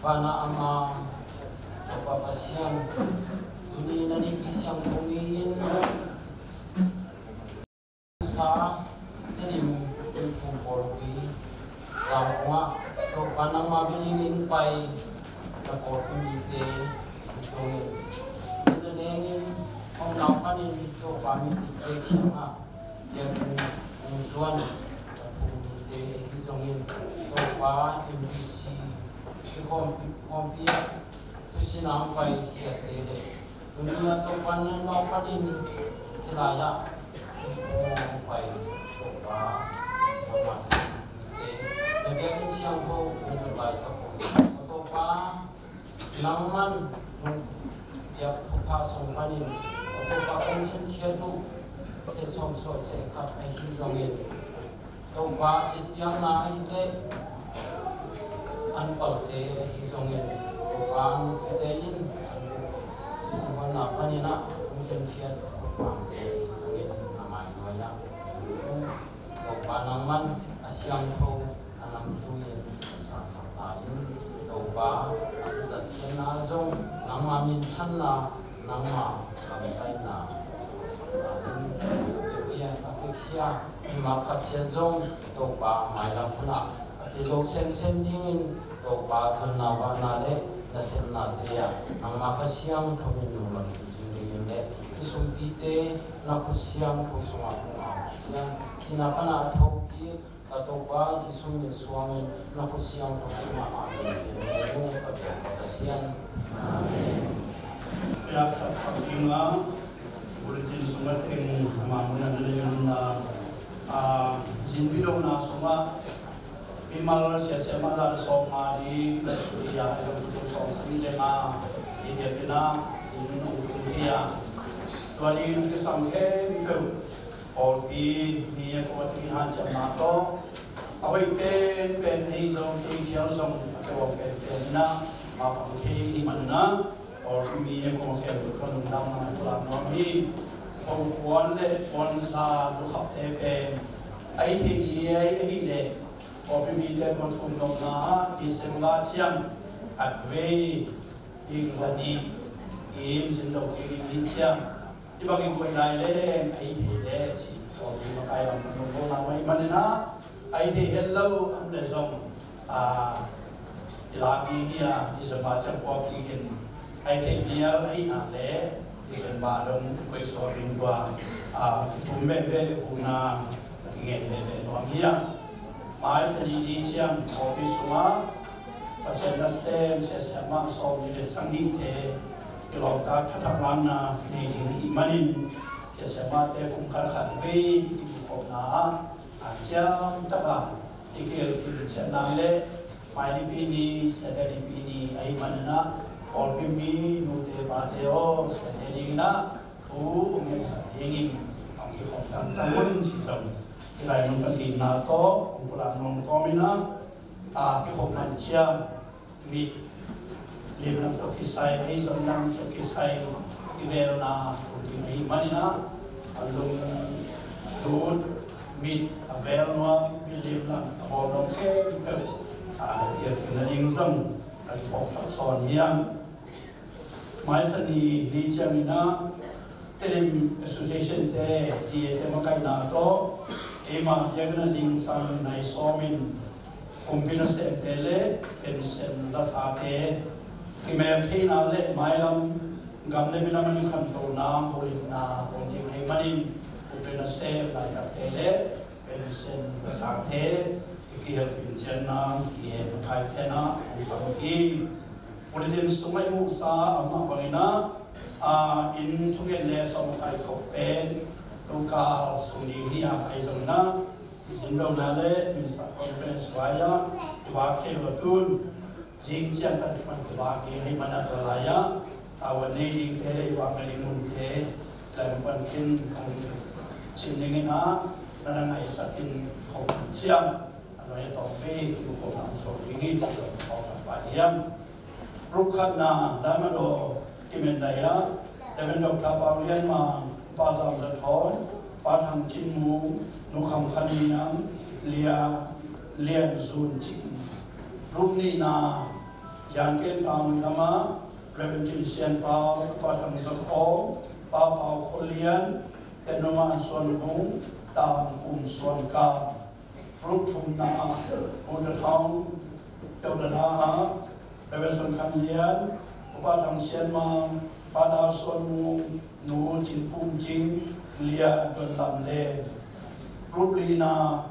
Speaker 6: Pana ama papasian ini nani kisang pungin sa tenim pumporpi ramwa to panang mabilingin pai na porpimite sungin nalengin ang napanin to pamit ikekya yakin musuan pumite sungin to pa MPC kompia tu sinang pai siat dede dunia tu panen no panin tilaya pai topa mama te nabiakin siang ko pai tapo topa nangman dia pupa song panin topa konjen khedu te som so se khat ai hizongin topa chitpiang na ile anpalte hizongin topan itein anwana panina mungkin kiat pamte hizongin namai doya topanangman asyang ko anam tuyen sa satain topa atizat khena zong nangmamin thanna nangma kamsaina satain apia apekhia makhatche zong topa mailang kuna izo sen dingin to bazan na wana le na sem na teya ang makasiyang thobin nulang dingin le isumpite na kusyang kusuma kuma yang kinapana thoki ato ba isun suangin na kusyang kusuma amin yung pagkakasiyan amen
Speaker 5: ya sa paghinga bulletin sumating mamuna na yung zinbidaw na suma imal siya mazal soma di Australia isang tutong som sila na idepina inung kundia tuali yung kisanghe ito o niya kumatrihan siya mato ako'y pen izong kikiyal som akawang pen na mapangke iman na o niya kumakiyal ito nung lang mga pulang nami o puwan le puwan sa lukap tepen ay hili Opimite kontumdom na December chiang at ve ing zani im sindok kiling chiang ibagin ko ilailem ay hele chi opi makai lang panungko na may manina ay hello ang lesong ilabi hiya December chiang po kikin ay niya ay ale December dong ko'y soring tua kitumbebe una nakingin bebe no ang hiya mai sali chiang office ma pasenda sem sesama so ni le sangi te ilota thataplang na ini manin ke sama te kum khar khat ve ki ko na ajam taka ikil tin chana le mai ni bini sadari bini ai manana or bimi nu te pa te o sadari na thu ong sa ingin ang ki hok tang tamun si som ilai nung kali na to pulang nung komina ki hok man chia mit lim lang to kisay ay zon lang to kisay ivel na hindi may manina alung doon mit avel no bilim lang abonong ke iya kinaling zong ay poksak yan may sa ni chia mina telim association te makay na to ema yagna jing sang nai somin kumpina se tele pensen la sate kimem thina le mailam gamne binaman khan to na holim na onjing hai manin upena se lai ta tele pensen la sate ikihel pinchen na tie makai thena usang i politin sumai mu sa ama bangina in thugen le somakai khopen local Sunia Aizona Zindo Nale Minister Conference Waya Iwake Batun Jing Chiang Kan Iwake Himana Pralaya Awan Nailing Tere Iwake Munte Lampan Kin Chimningina Nanang Aisakin Homan Chiang Anoya Tongve Kukuman Soringi Chisom Pausang Pahiyam Rukhan Na Lamado Imendaya Deven Dr. Paulian Ma Pasang Zaton, Patang Chinmu, Nukam Khaniam, Lian Sun Chin. Rumni na yang ken tamu nama Revenue Sian Pau Patang Sakho Pa Pau Kholian Kenoman Suan Hung Tam Suan Ka Rup Thum Na Uta Thong Teu Da Ha Revenue Khan Lian Patang Sian Ma Pada Suan Mung Nu Jin Pum Jing Lia Don Lam Le Rup Lina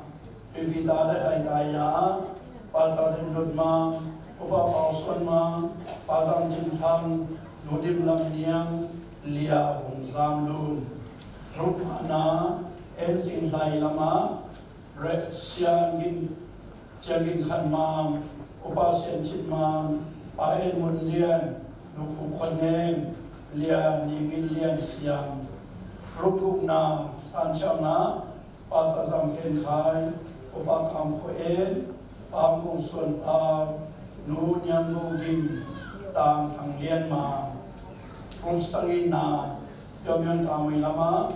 Speaker 5: Bibita Le Hai Daya Pasal Sendut Ma Upa Pau Suan Ma Pasang Jin Thang Nudim Lam Niang Lia Hung Sam Lun Rup Hana En Sin Lai Lama Red Siang Gin Khan Ma Upa Sian Chit Ma Pa En Mun Lian Nuku Kwan Neng Lia Ningin Lian Siang Rup Guk Na San Chang Na Pasal Sam Ken Khai Upa Kam Ko En Pam Kung Suan Pa Nu Nyam Lu Dim Tang Thang Lian Ma Rup Sangi Na Yom Yon Tamu Lama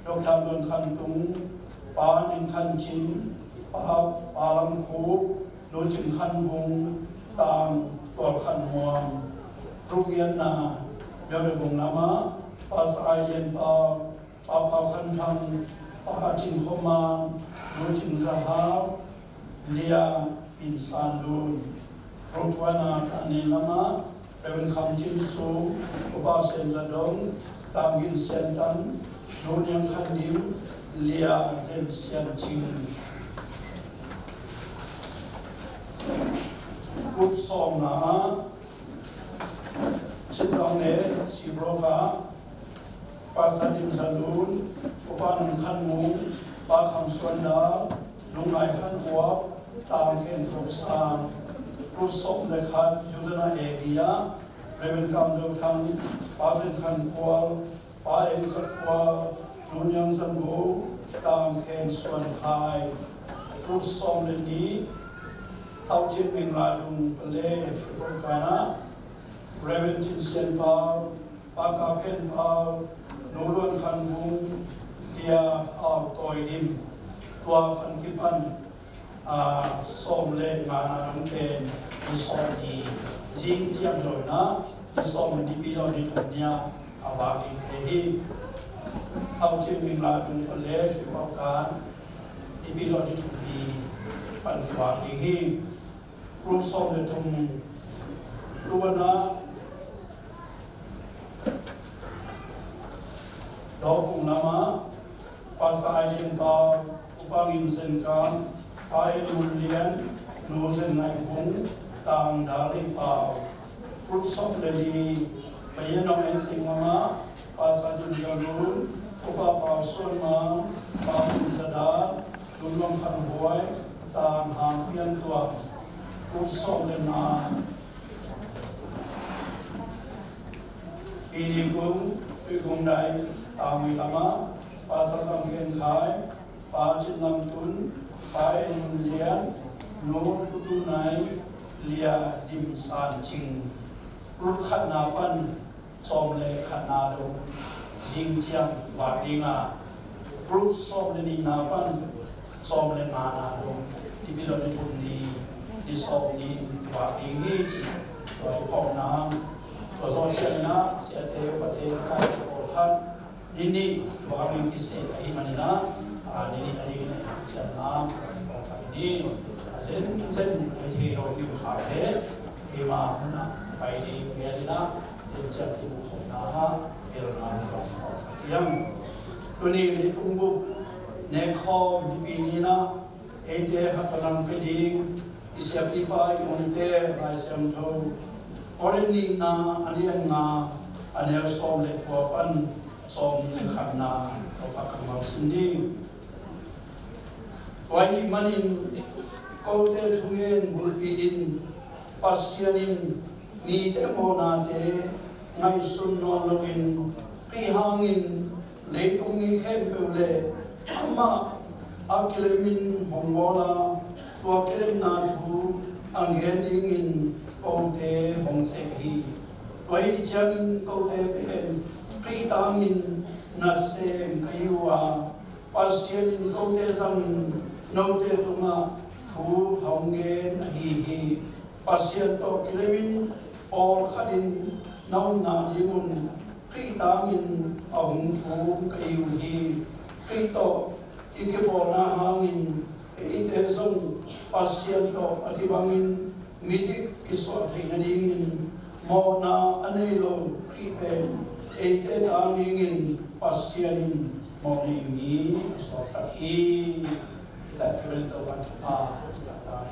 Speaker 5: Dok Tham Lun Khan Tung Pa Ning Khan Chin Pa Lam Khu Nu Jin Khan Vung Tang Tor Khan Muang Rup Yan Na Yom Bung Lama Pa Sai Lien Pa Pa Pa Khan Thang Pa Jin Khoma Nu Jin Zahar Lia In San Lun Rup Wana Tani Lama Reven Kham Jin Su Upa Sen Zadong Tam Gin Sen Tan Nu Nyang Khan Lim Lia Zen Sian Ching Rup Som Na Chitong Ne Sibroka Pa Sadim Zalun Upa Nung Khan Mung Pa Kham Suan Da Nung Ngai Khan Huap Tam Ken Rup Sam Rup Som Le Khat Yudana Ebia Reven Kam Do Thang Pa Zen Khan Kual Pa En Sat Kual Nun Yang San Go Tam Ken Suan Hai Rup Som Le Ni Tau Jin Ming La Dung Pele Shupokana Reven Jin Sian Pao Pa Ka Ken Pao Nuluan Khan Vung Lia Ao Toi Dim Tua Pan Kipan Som Le Ngana Rung Ken Ni Som Ni Jing Jiang Loi Na Ni Som Ni Bilo Ni Tung Nia Awa King Tehi Tau Jin Ming La Dung Pele Shupokana Ni Bilo Ni Tung Ni Pan Kiwa King Rup Som Le Tung Luana Dopung Nama Pasai Lien Pao Upangin Sen Kam Pa En Mun Lian Nu Zen Nai Hung Tang Dali Pao Rup Som Le Li Bayenong En Sing Nama Pasai Jin Zalun Upa Pao Suan Ma Pa Pun Sada Nulong Khan Huai Tang Hang Pian Tuang Rup Som Le Na Ini Kung Kung Dai Tamu Lama Pa Sasam Ken Khai Pa Chin Lam Tun Pa En Mun Lian Nu Tutu Nai Lia Dim San Ching Rup Khat Na Pan Som Le Khat Na Dong Jing Chiang Wa Dinga Rup Som Le Ni Na Pan Som Le Ma Na Dong Di Bilo Ni Tun Ni Di Som Ni Wa Dingi Chi Wai Pong Na Ko So Chen Na Sia Te Pa Te Kai Ko Khan Nini Iwakabing Kise Ahimanina Nini Aligina Yang Nam Kaya Sa Ini Zen Zen Aitero Yung Khabe Ima Muna Paini Melina Yenjak Ibu Khomna Elna Kaya Sa Iyang Tuni Lipungbuk Nekho Nipinina Ede Hatalang Peding Isyakipa Yungte Raisam To Oreni Na Aliang Na Anel Som Le Kuapan Som Ni Khan Na Opak Mau Sini Wai Manin Kote Tungen Bulbiin Pasyanin Ni Demo Na Te Ngai Sun No Login Prihangin Leitung Ni Kempele Ama Akilemin Hongbola Tua Kilem Na Tu Anghendingin Kote Hong Sehi Wai Changin Kote Ben Pritangin Nasem Kayua Pasyanin Kote Sangin Note Tunga Tu Honggen Ahihi pasien to kilemin or kadin naun na dingun kritangin ang tum kayu hi krito ikipol na hangin itesong pasien to akibangin mitik isot na dingin mo na anelo kripen tangingin pasienin mo ni isot sakhi kita kibel to kan isata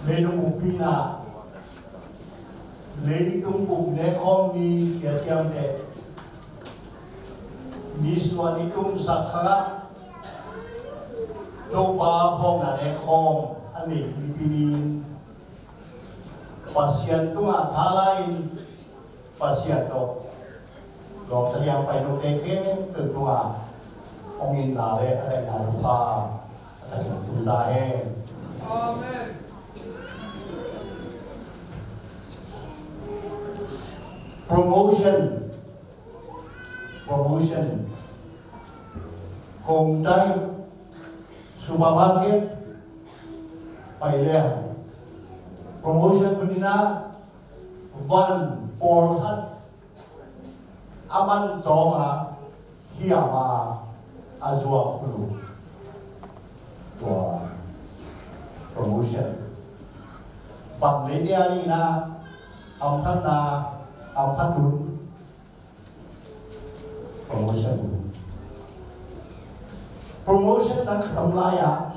Speaker 7: Lenung upina leitung buk ne khom ni tiam de ni swanitum sakha do ba phong na ne khom ani bipini pasien tu atalain pasien to lo teriang pai no teke ketua ongin nare ada narupa ada tunda amen. Promotion kong tay supermarket paileh promotion bunina van porhat aman tonga hiama azwa khulu wa promotion bang media ni na amthana amthatun promotion nak tamlaya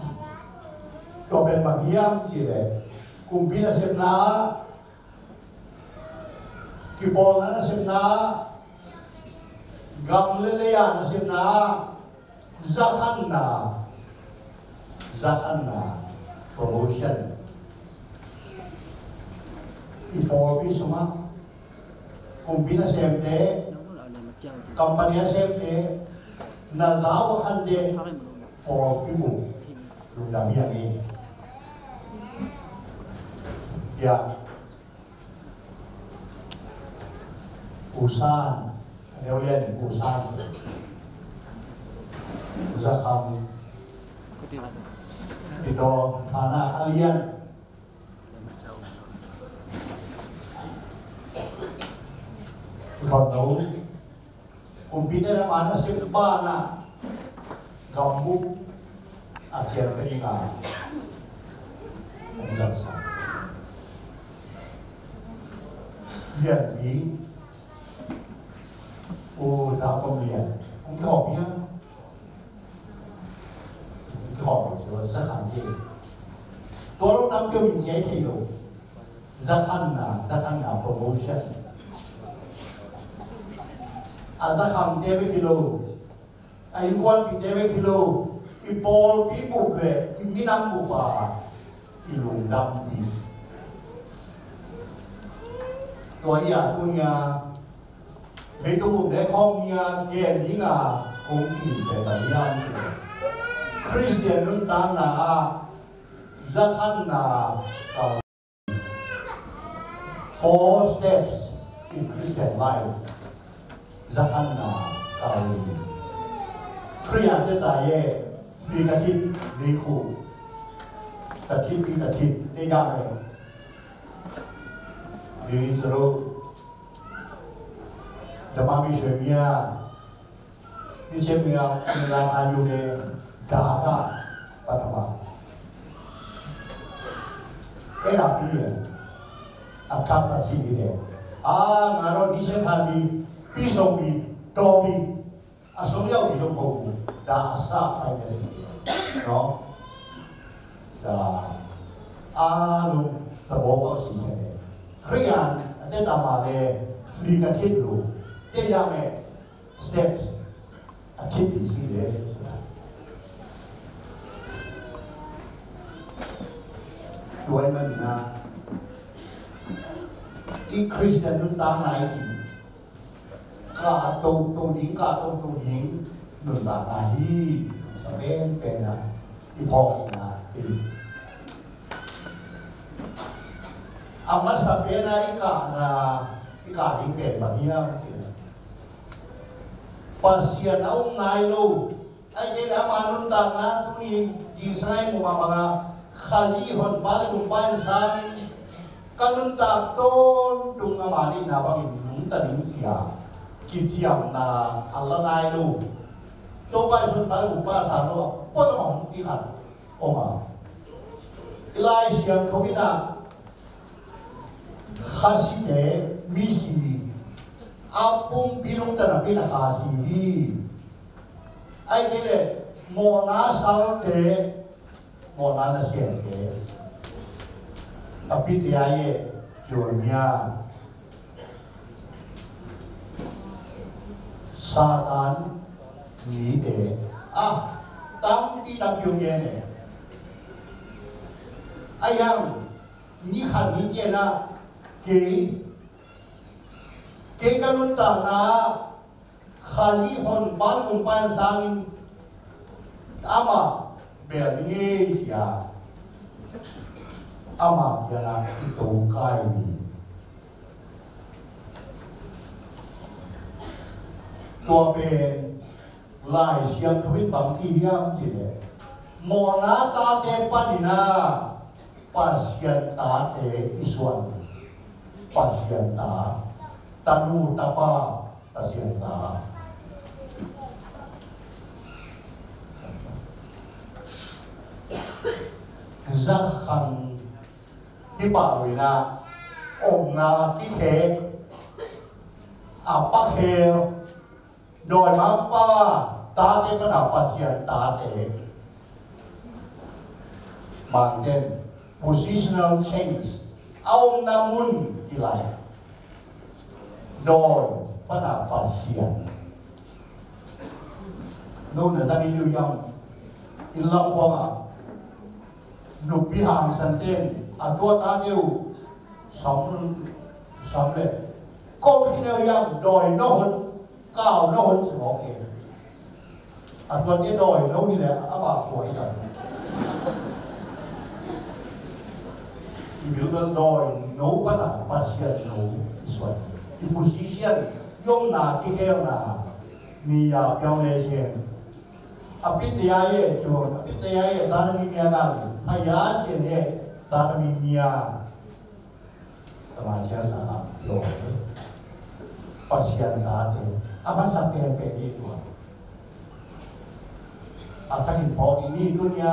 Speaker 7: to ben magiam chile kumpila semna kibona semna gam leleya na simna zakhanna promotion ipopi suma kumpina semte company semte na lawa khande popi bu lundami ani ya usan neolian usan zakham itu tanah alien kalau komputer mana sebana kamu ajar peningat menjasa lihat di đã công liền ông thọ nhá thọ rồi rất hạn chế tôi lúc năm kêu mình chế thì đủ rất khăn là promotion rất khăn để với kilo anh quan thì để với kilo cái bò cái bụng về cái mi năm bụng bà cái lùng đâm đi tôi nhà lấy tu để không nhà kia những công ty để bà đi Christian luôn tan là rất khăn là 4 steps in Christian life rất khăn là cầu Christian tại ye đi cái thịt đi khu cái thịt đi ra này đi rồi Damami Shemia, Shemia, Nila Ayude, Gaza, Patama. Era pilih, akap nasi dia. Ngaron di sini pisomi, dobi, asomnya hidup aku, dah asap aja sih, no, dah, lu terbawa sih ni. Krian, ada tamale, lihat itu. Thế ra mẹ steps thích gì đấy đuổi mình đi Christian chúng ta này gì cả tô dính người ta là đi sao bên là đi phò là đi amat sampai naik cả những cái mà đi pasien ông này đâu anh cái đã mà nun tang na tui di sai mo mga khali hon bal kung ban sa kanun ta ton tung na mali na bang nung taning siya kichiam na Allah nai đâu to ba sun bal kung ba sa no po na mong ikan o ma ilai siya ko ina khasi de misi apung pinung tanah pinakasi, ay kile mona salte, mona nasiente, tapi tiaye jualnya Satan ni de, tam yung yene, ayam ni kan ni jena ke kanun ta na khali hon ban kumpan sangin ama berni siya ama yana ito kai ni tua ben lai siang tuin bang ti yam jine mona ta te panina pasien ta te iswan pasien ta tanu tapa pasien ta zakhan hi ba wina om na ki khe apa khe doi ma pa ta te ka na pasien ta te mang den positional change ông namun kilai rồi bắt đầu pasien nô nè ra đi lưu yong in long khoang à nụ bi hàng sân tên à tua ta đều sống lệ công khi nào yang đòi nó hơn cao nó hơn sự ok à tua cái đòi nó như này à bà tuổi rồi biểu đơn đòi nấu bắt là pasien nấu xuân thì position dùng là cái heo là mi à biểu này xem à biết thế ai cho biết thế ai ta là mi à hay giá chuyện này ta là mi à ta mà chia sẻ rồi pasien ta thì apa sampai yang itu akan import ini dunia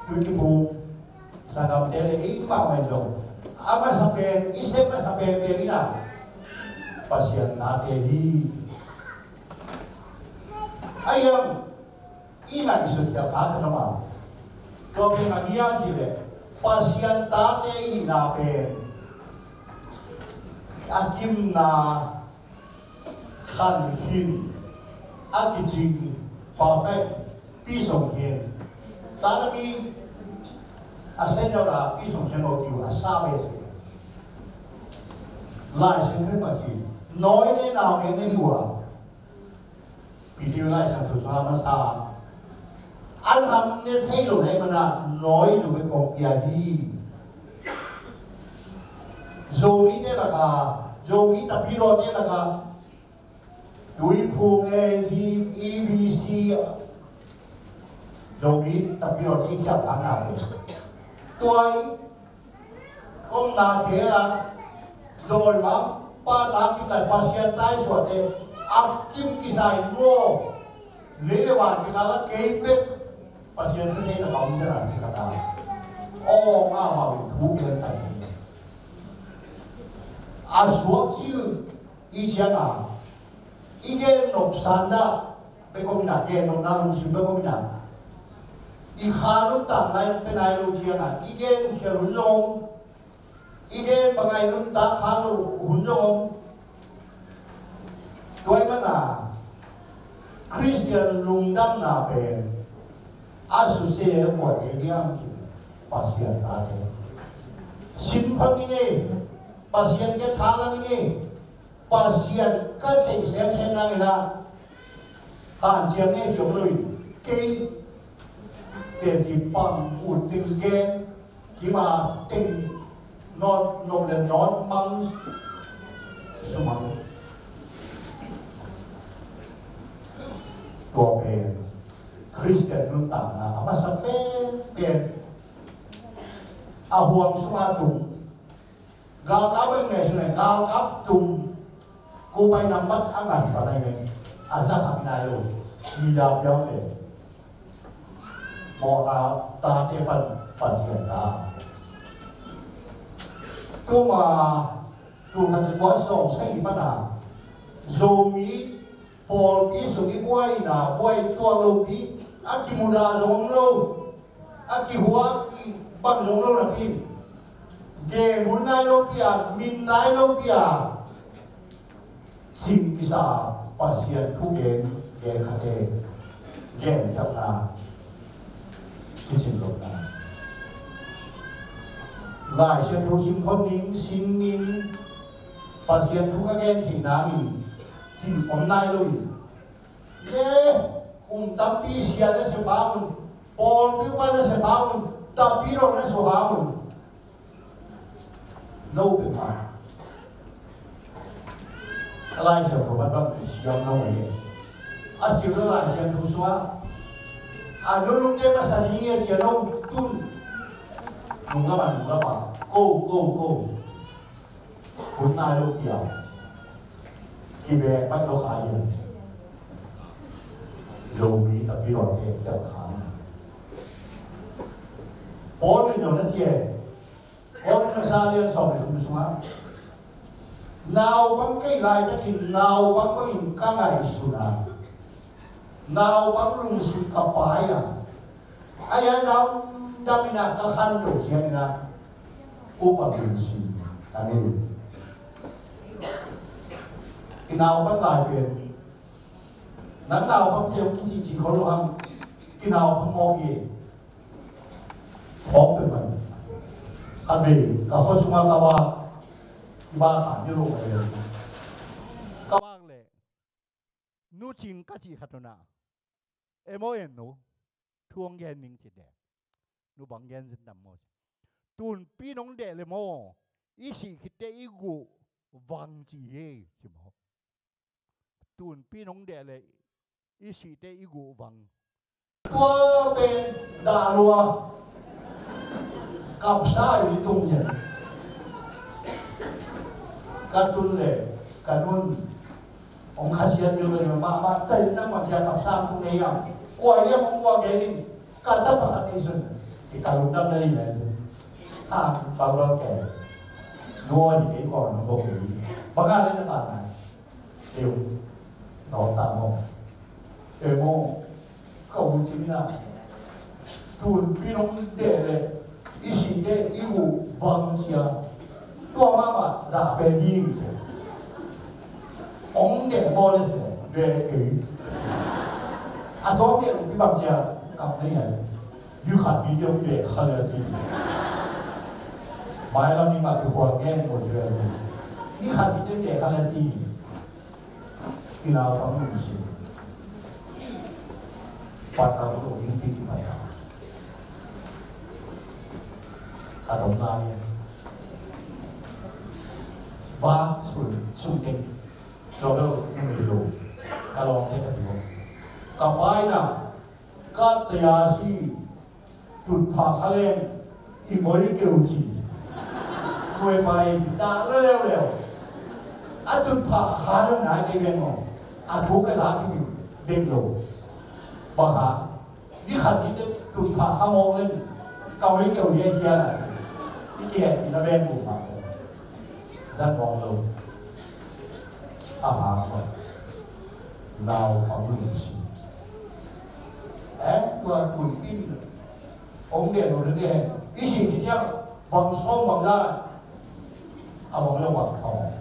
Speaker 7: beautiful sagam tele ini bawa itu apa sampai istri apa sampai perina pasien ta thì ayam ina isu tiap hari nama kalau dengan dia jadi pasien ta ina pen akim na khăn hin akijing perfect pi song hiền ta đã đi xem nhau là pi song hiền một kiểu xa về lại sinh cái gì nói thế nào em mới hiểu à pi điều lại sang thủ xóa mà xa anh làm nên thấy rồi đấy mà là nói rồi cái công kia đi rồi ý thế là cả rồi ý tập đi rồi thế là cả đối phương EBC rồi biết tập luyện ý chậm lắm nào tôi không là thế là rồi lắm ba tháng kim lại pasien tai suốt đấy áp kim kỳ sai ngô lấy hoàn cái là kế biết pasien cái này là bóng thế là gì cả ta ô mà bị thú cái này à suốt chứ ý chăng à 이게 높산다 배꼽이나 게 높나는 무슨 배꼽이나 이 하는 땅나이 배나이로 기어나 이게 운동 이게 방아이는 다 하는 운동 또이거나 크리스티안 룽담나 배 아수세의 뭐 얘기하면 파시안 다데 심판이네 파시안 게 타라니네 pasien các tỉnh xem năng là hạn chế nghe chúng lời cái để chỉ bằng một tình ghen chỉ mà tình non nồng lên non măng số măng của về Christian nương tạm là mà sắp bên à huang số ma tùng gạo cá bên này số này gạo cá tùng cô bay nằm bắt ăn ảnh vào đây mình ăn ra hàng này rồi đi đào béo để bỏ là ta thế phần hiện ta cô mà cô thật sự có sòng xây bắt à rồi mỹ bỏ cái số cái quay là quay to lâu tí ăn cái mùa đà giống lâu ăn cái hoa cái bằng giống lâu là cái ghê muốn nay lâu kia mình nay lâu kia chim bisa pasien thu gen khate gen chap na chim lo na lai chen thu sim phon ning sin ning pasien thu ka gen thi na ni chim om nai lo ni le kum tam pi sia na se baun pon pi pa na se baun ta pi ro na so baun no pe ma lại sẽ có bắt bắt siam nông ấy, à chỉ là lại sẽ thu xóa, à lúc lúc cái mà sản nghiệp chỉ nông tun, đúng các bạn, cô, cuốn nai lúc kia, cái bè bắt nó khai rồi, rồi bị tập đi rồi cái tập khám, bốn mình nó gì, bốn nó xa liên xong thì thu xóa. Nào băng cái lại cho thì nào băng có hình ca ngày suna nào băng lùng sự cặp bài à ai ăn đâu đam na các khăn đồ chuyện na upa lùng sự cái này nào băng lại về nắng nào không thì ông chỉ có lo hàng cái nào không mò gì khó về mình anh bị cả khối xung quanh ba khả như lúc này các bạn lệ nu chinh cái gì hết na em ơi nu thuông ghen ninh chỉ đẹp nu bằng ghen dân nằm mồi tuần pi nông đệ lệ mò ý sĩ khi tê ý gu vang chỉ ye chỉ mò tuần pi nông đệ lệ ý sĩ tê ý gu vang tua bên đà lúa cặp sa ý tung nhiên cả tuần lệ cả tuần ông khasian như vậy mà tên nó mà giờ cặp sa tung này à quay em ông qua cái gì cả tất cả các nhân thì cả lục năm đây này bao lâu kể nuôi thì cái còn nó vô cùng bằng ai lên nó này đều nó tạm mong để mong cầu chính là tuần phi nông để để ý sĩ để ý vụ vâng chia tua mà đã về nhiên ông để mò lên về kỹ đó để cái bằng chia cầm đấy này như khát đi đâu để khơi là gì bài làm đi mà cái hoàn nghe một chuyện như khát đi đâu để khơi là gì khi nào có mình gì bắt đầu có những cái bài học cả đồng lai và xung quanh rồi đâu những người đủ cả lòng thế là gì cả bài nào các nhà sĩ tụt phá lên thì mới kêu chỉ người phải đã leo anh tụt phá khá nó nãy cái bên mà anh thú cái lá thì mình đêm lộ bằng hả đi khẩn đi tụt phá khá mong lên cầu ấy kêu nhẹ chia này cái kia thì nó bên của mà rất mong luôn hả nào có mình gì tua tuần pin ông điện rồi đến đây ý sĩ thì theo vòng sông vòng ra vòng ra vòng thòng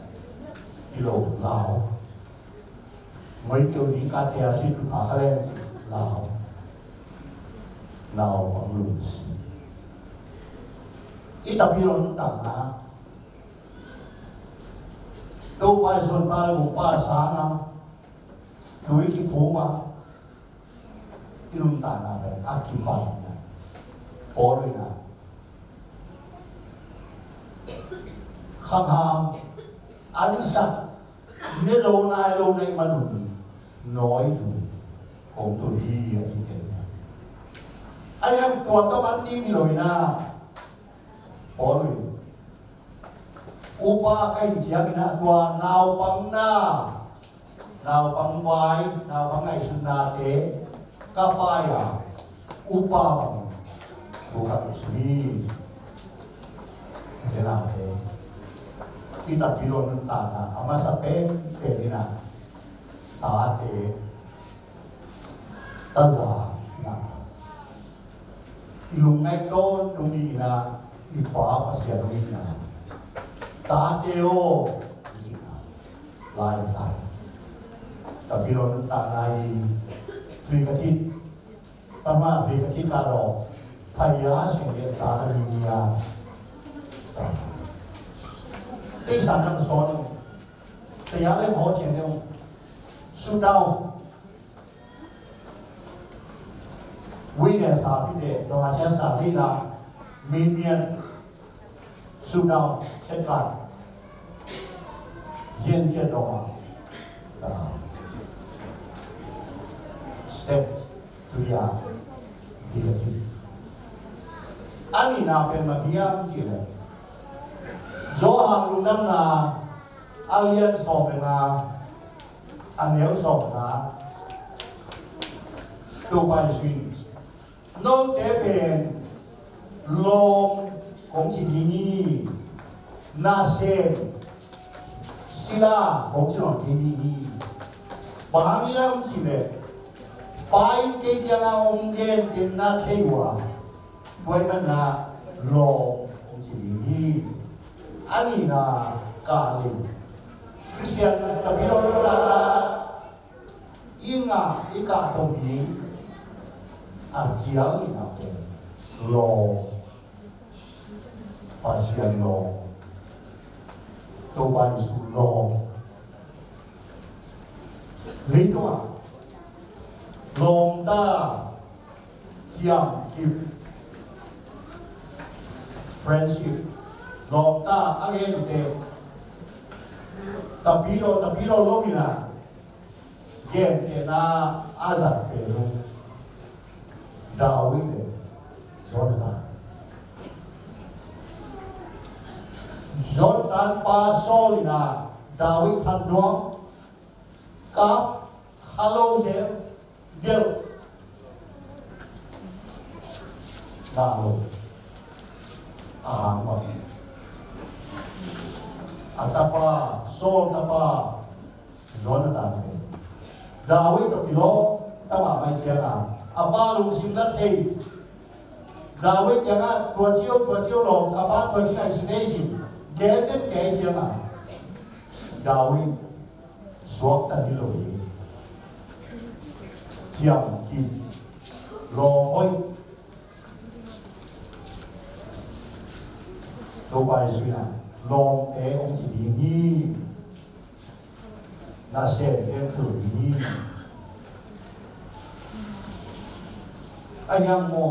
Speaker 7: kilo Lào mấy kiểu những cá tè xịt phá lên Lào nào vòng lùn ít tập đi luôn tặng na đâu phải xuân ba một ba sáng na đuổi cái phố mà ilum tanah dan akibatnya polina kham ham anh sắc nếu lâu nay mà đừng nói cũng tôi đi ở trên này anh em còn tao ăn đi rồi na polina upa cái gì na tua nào bằng vai nào bằng ngày xuân na thế kapaya upang bukan sini dalam kita pilon tanah ama sampai terina taate taza na ilungai to dumi na ipa pasya dumi na taateo lain sai tapi pilon tanah Trikatit, tama trikatit karo, kaya singit sa kalinya. Isa nang son, kaya lang ho chen yung sudaw. Wina sa pide, doa chen sa lina, minian sudaw sekat, yen chen doa. Step dia dia. Ani na pen magiam chile. Zohang lunam na alien sop na anel sop na tu pai suy. No te pen long kong chi ni na se sila kong chi no ti ni. Bahangiam chile. Pai cái nhà ông gen tiền na thế hòa, với mình là lo ông chỉ đi, anh là cả linh, Christian tapi lo là inga ika tomi ajial ina pe lo pasian lo to ban su lo lấy to lòng ta chiam kip friendship lòng ta again de tapilo lomina gen ke na azat pero Dawid Jonathan pasolina Dawid thandong kap halo je del nalo ahang atapa Sol tapa Jonathan Dawid to pilo tama mai siya apa lung singat hey Dawid yang tua chiêu lo kapan tua chiêu sinesi geden kaya siya Dawid suak tadi lo ye siang ki lo oi lo bai suina lo ông chỉ đi nghi na sẽ em thử đi anh em mò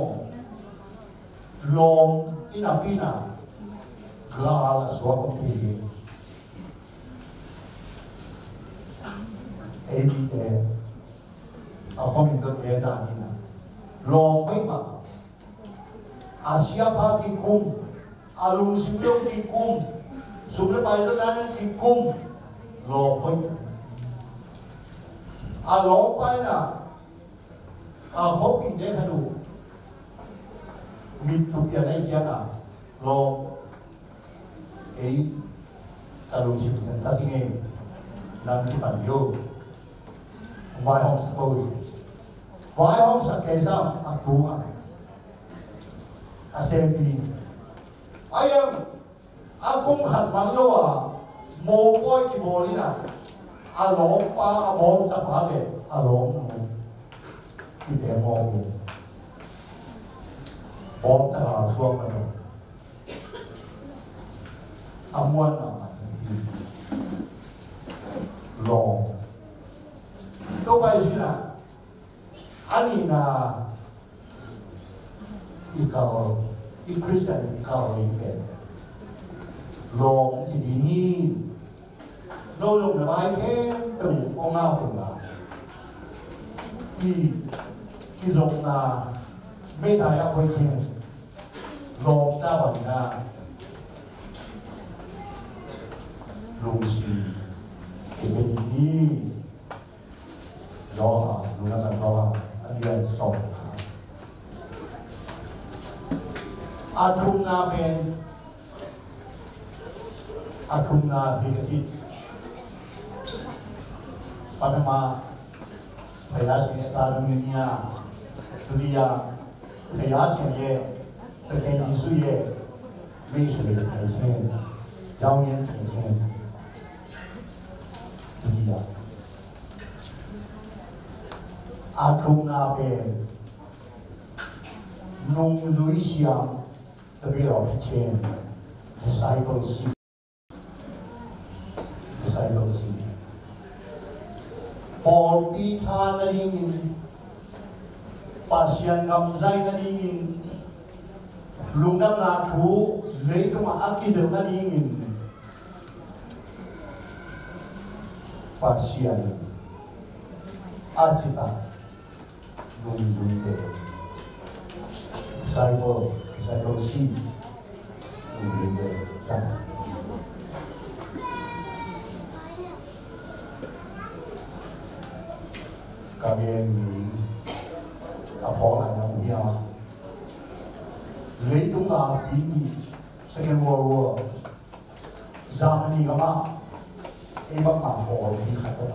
Speaker 7: lòng pina gà là số công ty em đi thế không mình được nghe đàn đi nào lòng mấy mà Asia pa ki kum alung simyong ki kum sumle paidalan ki kum lòng mấy lòng pai na không kinh tế thay đổi mình thuộc tiền anh chị em lo ấy cả đồng chí cảnh sát kinh nghiệm làm cái bản vô vài hôm sau kể sao cú xem đi ai em cũng khẩn bắn lo mồ côi cái mồ đi nè lòng pa mồ tập hạ để lòng cái bé mồ bom ta xuống mà đâu amuan lo đâu phải gì là anh là ikao Christian ikao cái lo chỉ đi lâu lâu là bài thế từng ông nào cũng là cái giống là mấy đại học hồi tiền lòng ta bảo là lùng xì thì mình đi lo lùng là lo anh em sống atum na bên atum na hidup Panama phải là sự ta là người nhà dunia phải là sự ye thực hiện những sự ye mấy sự việc này trên giáo nhân trên dunia atum na bên nông dưới xiang đặc biệt ở phía trên discipleship for pita na ringin pasyan gamzay na ringin lungdam na thu lấy cái mà akizem na ringin pasyan ajita lungzunde discipleship lungzunde sana kami ni apa nak dia leitung ah ini Second World War zaman ni kama ebak mampu di kata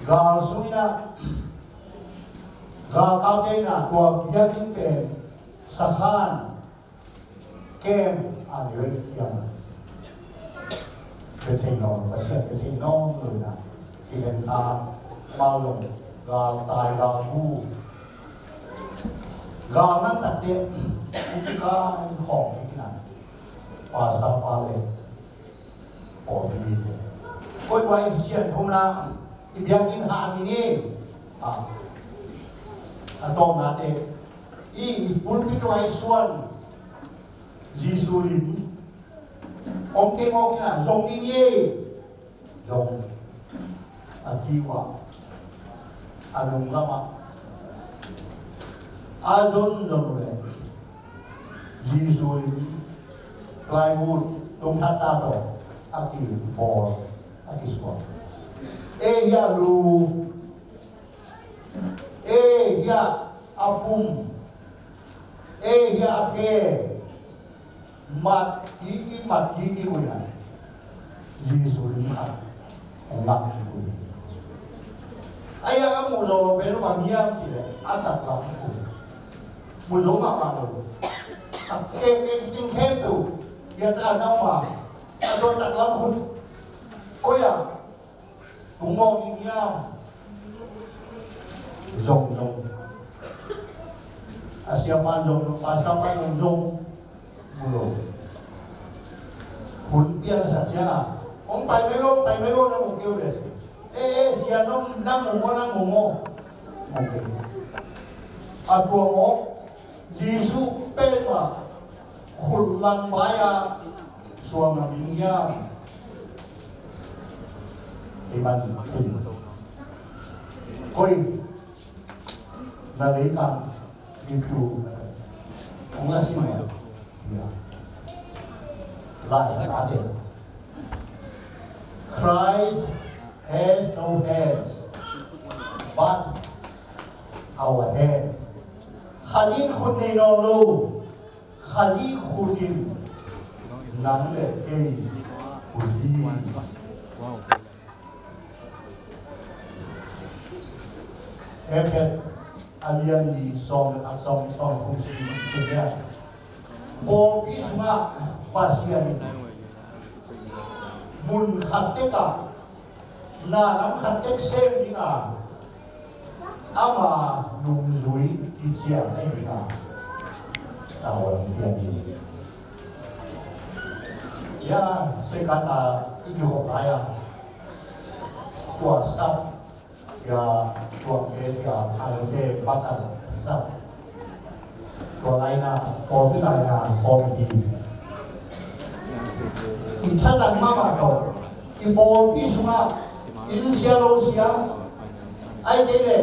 Speaker 7: gal suina gal kautena tua yakin pen sakhan kem anyway yang เป็นเทนองประเทศเป็นเทนองเลยนะที่เป็นตาเมาลงกาตายกาผู้กานั้นตัดเตี้ยอุปการของที่นั่นภาษาปาเลโอ้ดีเลยก็ไว้เชียนพงนาที่เบียกินหาที่นี่ตรงนั้นเองอีปุ่นพิจารณาส่วนยิสุลิมองค์เทมอกนะจงนี่นี่จงอาทิวะอานุลามะอาจนจงเลยยิสุลิมกลายบุตรตรงทัตตาโตอากิบอลอากิสวะยาลูยาอาปุมยาเกmat gigi punya Yesus lihat emak itu ayah kamu lo beru bangian tidak ada kamu belum apa lo ke tu dia tak ada apa atau tak lalu oh ya tunggu dia zong siapa zong pasangan zong belum pun dia saja ông tay mấy gốc nó một kêu đấy giờ nó đang ngủ mungkin aku mau Yesus pema hulang baya suami minyak iman koi nalikan itu enggak sih ya lain ada Christ has no hands but our hands Khalidคนในนอโลคาลีคุณนั้นเลยคุณดีเอฟเอสอาเลียนดีซองคุณสีสุดยอดโบกิสมาpasien mun khatteka na nam khattek sem dinga ama nungzui icia dinga tawon dian ya saya kata ini hokaya tua sap ya tua ya kalau dia bakal sap tua lainnya kopi lainnya kopi kita tak mama kau, ibu pisma, insialusia, aje le,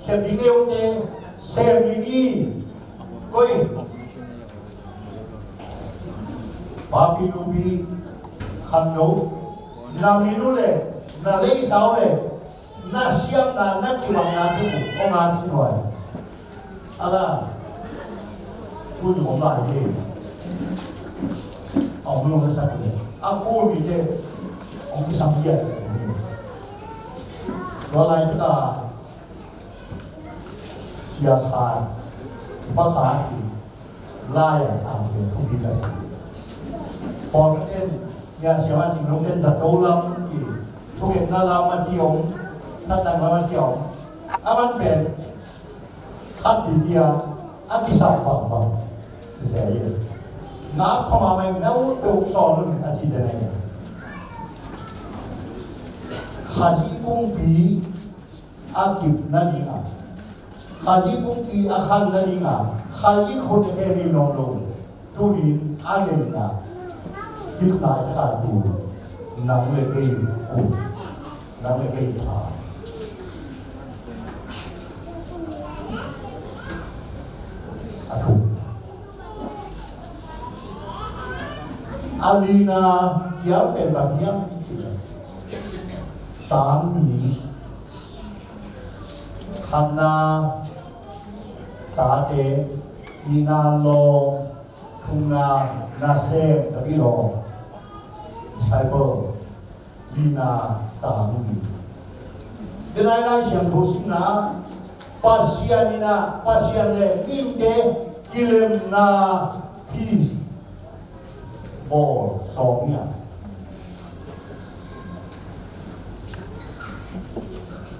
Speaker 7: sebini ude, sebini, koi, papi lubi, kando, naminu le, nalei sawe, nasiam na nakiwang natin, ongatin hoy, ala, tujuh orang lagi. belum besar ni. Aku ni je, aku sambil. Kalau kita siapkan, pakai layan ambil publikasi. Orang yang siapa jingkong dan satu lam si, tuan dalam macam datang macam, aman pen, hati dia, hati siapa saya. Nak pemain nak untuk soal asyik jenayah. Haji pungpi akib nalinga, haji pungpi akan nalinga, haji kode kiri nolong, turin anelinga, kita kadu, namle kei hu, namle kei ha. Aku. Alina siapa bagian kita? Tani, karena tade, inalo, tuna, nasib, tapi lo, cyber, lina, tani. Dengan yang bosina, pasianina, pasianle, inde, kilemna, hi. Bol songnya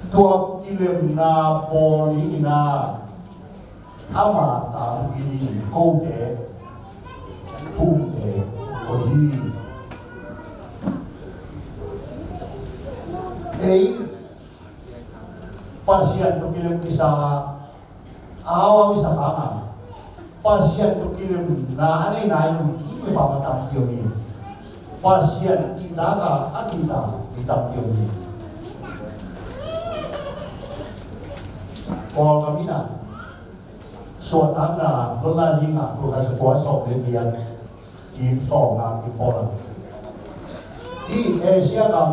Speaker 7: tua kilim na poli na ama tang ini kau de pung de koi pasien tu kilim kisah awal bisa kama pasien tu kilim na aneh naik ini pamatam kiomi pasien kita kita kiomi còn kami naส่วนนั้นนะรถไล่ยิงอ่ะตัวการสปอร์ตสอบเรียนทีมสองงานที่พอแล้วที่เอเชียกับ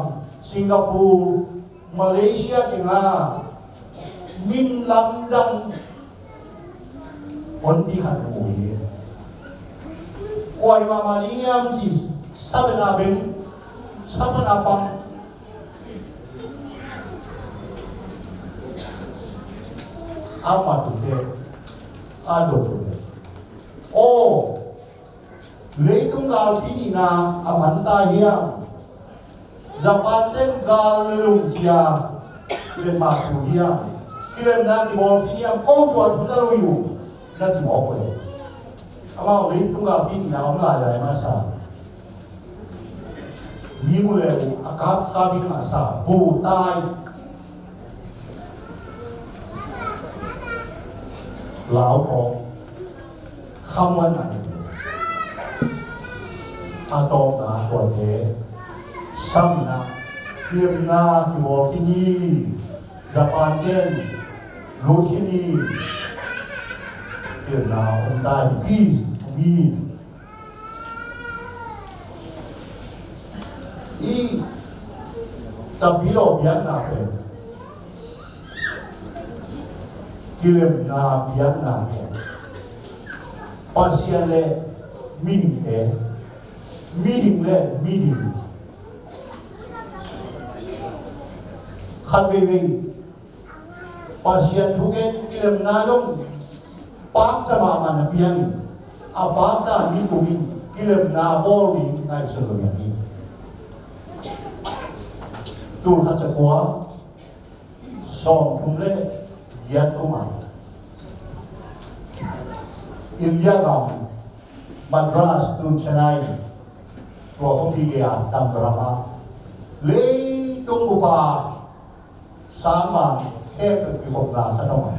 Speaker 7: สิงคโปร์มาเลเซียที่น่ะมินลำดังคนที่ขันโวยกวยมาเรียมที่สัปดาห์เป็นสัปดาห์ปังapa tu dia ada tu dia oh leitung kal ini na amanta hiam zapaten kal lelungia lema hiam kilen na timor hiam kau tuan putar uyu na timor boleh ama leitung kal ini na amla masa ni mulai akak kami masa butai lão có không ăn này atom na còn thế sam na kiêm na thì bỏ cái gì Japan đen lúa cái gì tiền nào ông ta đi đi đi tập bí lộ biến nào vậy kilim na biang na pasien le min le min khat ve pasien hugen kilim na dong pak ta ma na biang apa ta ni ko min kilim na bol ni ngai so lo ni tu khat cha kwa som kum le yat kuma India gam Madras tu Chennai tua không đi kia tam drama lấy tung của bà sáng mà em được cái hộp là khăn không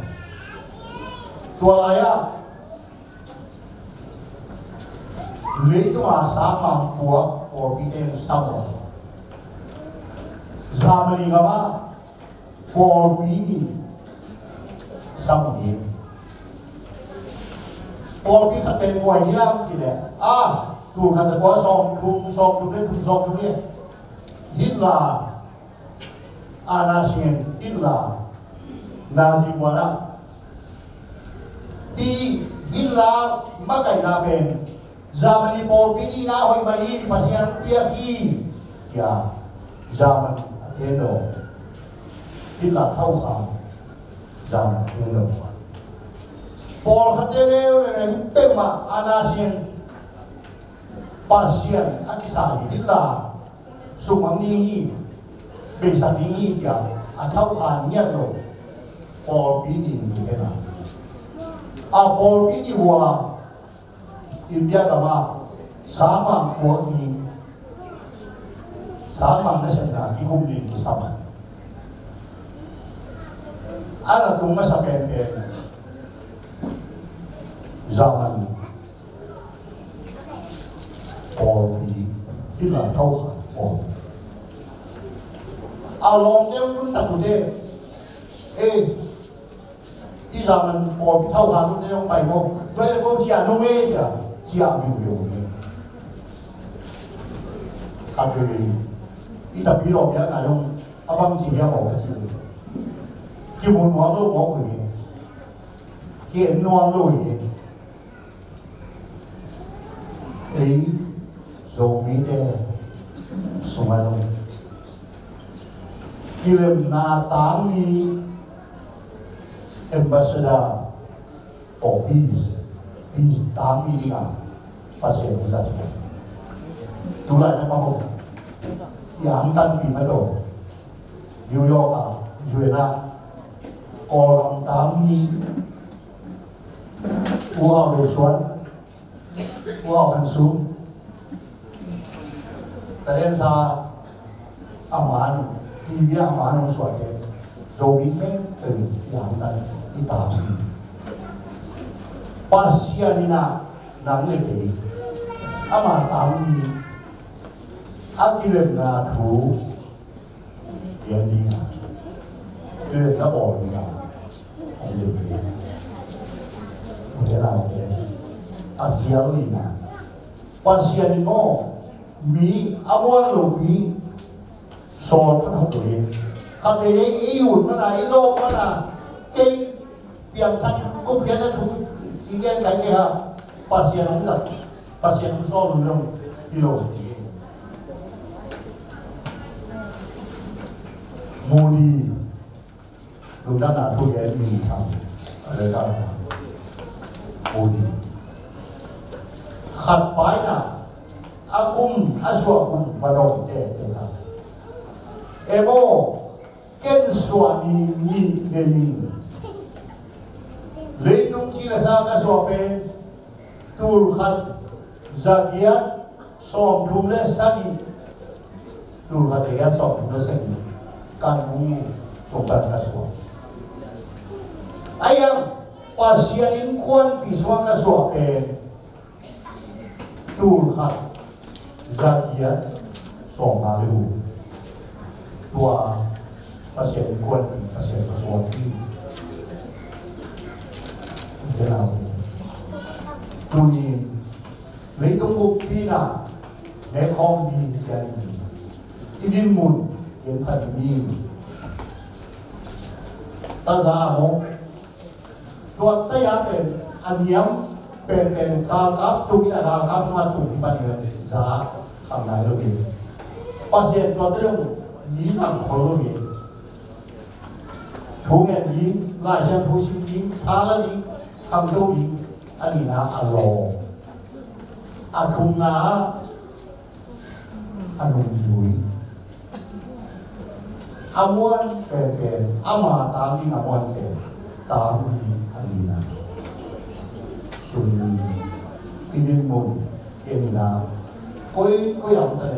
Speaker 7: tua lại á lấy tung à sáng mà của bị em sao rồi Germany gama for me some Paul biết khát bên ngoài hiếm gì đấy tụi khát có xong tụi này Hitler Anasien Hitler Nazi wala đi Hitler mắc cảnh là bên Germany Paul biết đi nga hồi mai pasian tiap hi ya Germany eno Hitler thâu khám Germany eno Paul hadeleu le pema Anasien pasien akisai Hitler sumang ni bisa ni dia atau hanya lo Paul ini mungkin Paul ini wa India kama sama buat ni sama nasibnya dikum ni sama anak rumah sampai zaman Paul ini tidak tahu Paul along dia pun tak boleh di zaman Paul tahu kan dia yang baik mau dia kau dia nomor dia dia biu ni kata dia kita bilang dia kadang abang dia mau kasih dia mau nuang lo mau ni dia nuang lo ni zombie dia semua lo kirim natang ni ambassador for peace tang ni dia pasal besar tulah nama yang tan di mana New York rồi là có lòng tám mi u hào đời xuân u hào phần xuống tại đây sa aman đi aman ông xuân đấy rồi bị phép từ giảm tận đi tám pasianina nang le ke ama tam ni akilen na thu yan ni na ke na bo ni na ai le ke o de la ke a jiao ni na pasianino mi abon lo bi so ta ho de ka de e yu ma la e lo ma la ke piang tan ko pian na thu ingin kaya pasien enggak pasien sol belum kilo mudi ludah nak tu dia ni tam ada kan mudi khat pai na akum aswakum badong te ta emo ken suami ni ni lấy nông chi là sao các số pe tul khát zakiat som thum le sagi tul khát zakiat som thum le sagi kan ni sobat các số ayam pasien kuan piswa các số pe tul khát zakiat som malu tua pasien kuan pasien các số thế nào tôi nhìn lấy công cụ đi nào để không đi chơi đi đi mùn kiếm thật đi ta ra một tuột tay áoเป็นอันย้ำเป็นการอัพตุ้งอะไรอัพมาตุ้งที่บ้านเงินจ้าทำงานแล้วดีปัจเจกตัวเรื่องนี้ทำคนรู้ดีทุกอย่างนี้ลายเส้นผู้ชิมนี้ท้าแล้วนี้ทำตัวนี้อันนี้นะอารมณ์อาทุงนะอนุยุยอามวนเป็นอามาตามนี้อามวนเป็นตามนี้อันนี้นะตุนอินิมุนเอนี่นะก็ยังแต่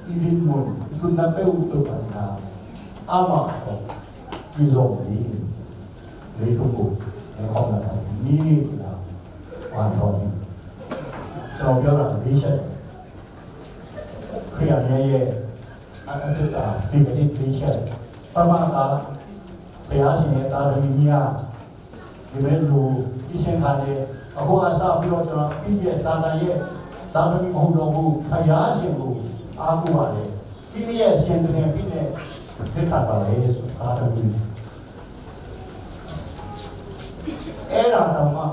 Speaker 7: อินิมุนตุนนับเป็นอุตปันนะอามาอิโรมีเลยทุกคนในความนั้นนี่สินะวันตอนนี้เราเรียกว่าวิเศษเครียดเนี่ยอันนั้นคือตาที่เป็นวิเศษประมาณนั้นพยาสิเนี่ยตาเป็นเมียที่ไม่รู้ที่เช่นกันเนี่ยเขาอาศัยพิโรจน์พิเศษสาธารณะตาเป็นมหุโลกุพยาสิรู้อากูว่าเลยที่นี่เช่นเนี่ยพี่เนี่ยที่ตัดไปเลยตาเป็นเอราดมา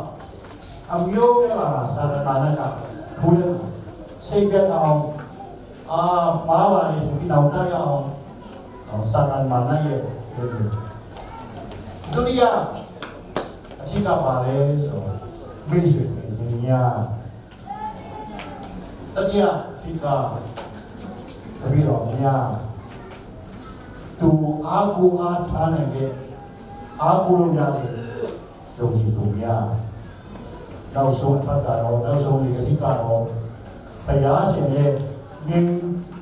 Speaker 7: อามิโอเวลาสารนานาจักพูดเสียงเอามาวันนี้สุขีดาวได้เอาสารนานาเยอะดุนยาที่กับอะไรส่วนไม่ใช่ดุนยาตัดยาที่กับทวีรอมยาตูอากูอาทานเองอากูลงยาเลยดงจิตุยาดาวส่งพัฒนาดาวส่งลิขิตการพยาเสียงยิง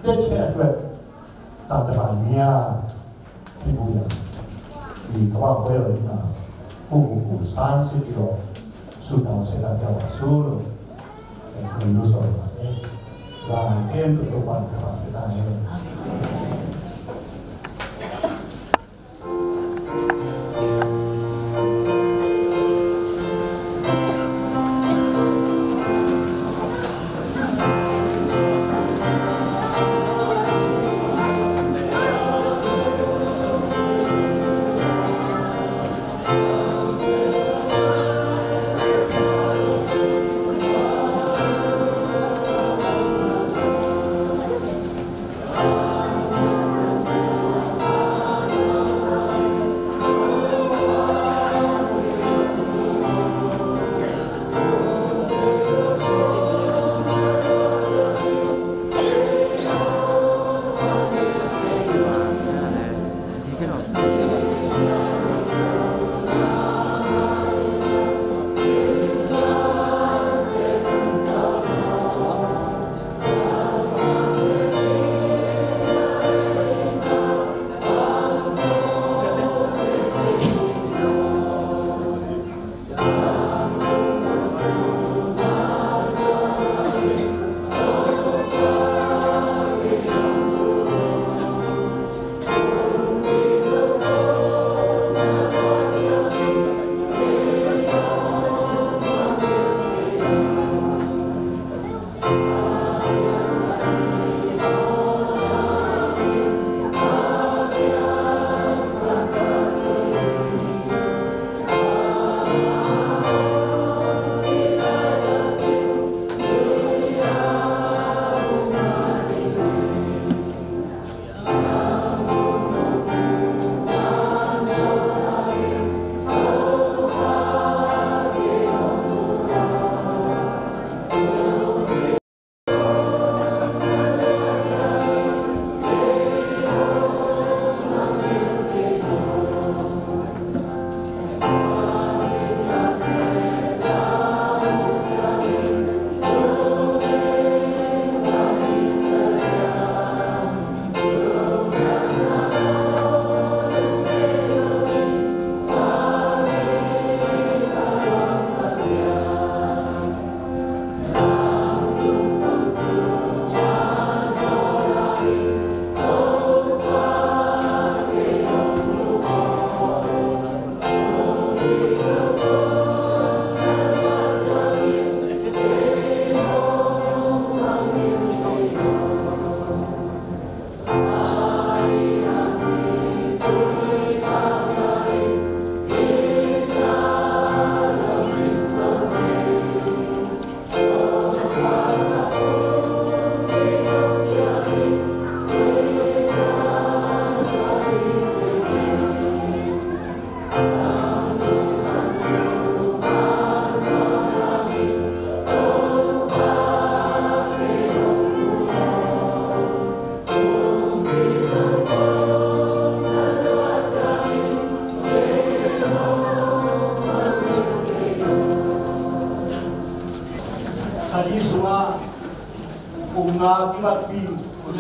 Speaker 7: เด็ดเฉียดแบบตามตะวันเมียที่บุญที่กว้างไปเลยนะผู้30 กิโลสุดเอาเสร็จแล้วสู้แต่คุณรู้สอนลาเอ็นตัววันภาษาไทย
Speaker 8: Cái rồi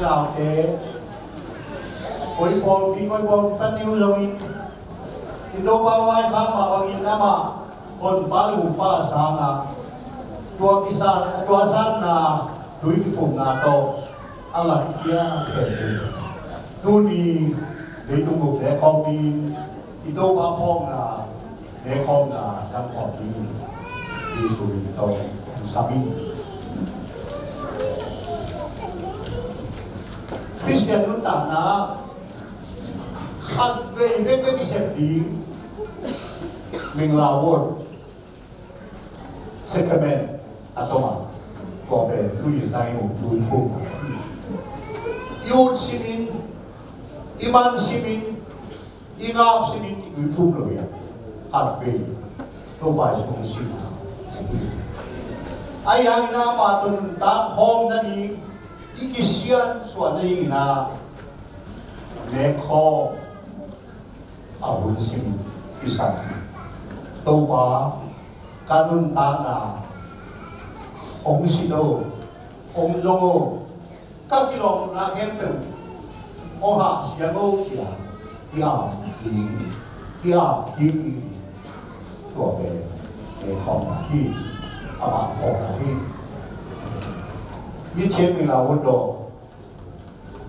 Speaker 7: nào thế ôi bò đi coi bò tan yêu rồi thì đâu bao ai khác mà bằng in mà còn ba lù ba sang à tua san na đuôi phùng na to anh là kia tu đi để tung một để con đi thì đâu ba phong là để con là đang còn đi xuống to sabi Christian nun tạm na khát về cái xem đi mình là vốn sacrament atoma có về lui sai một lui phun yêu simin iman simin ingap simin lui phun rồi à khát về tôi phải dùng sim ai yang na mà tuần ta khom na đi cái xiên soạn na đi na lệ kho ở vốn sim cái sản tôi phải kanun ta na ông sido ông zongo các cái lòng là khen từ ông hạ siang ông siang kia của về không là hi à mà không là hi như thế mình là quân đồ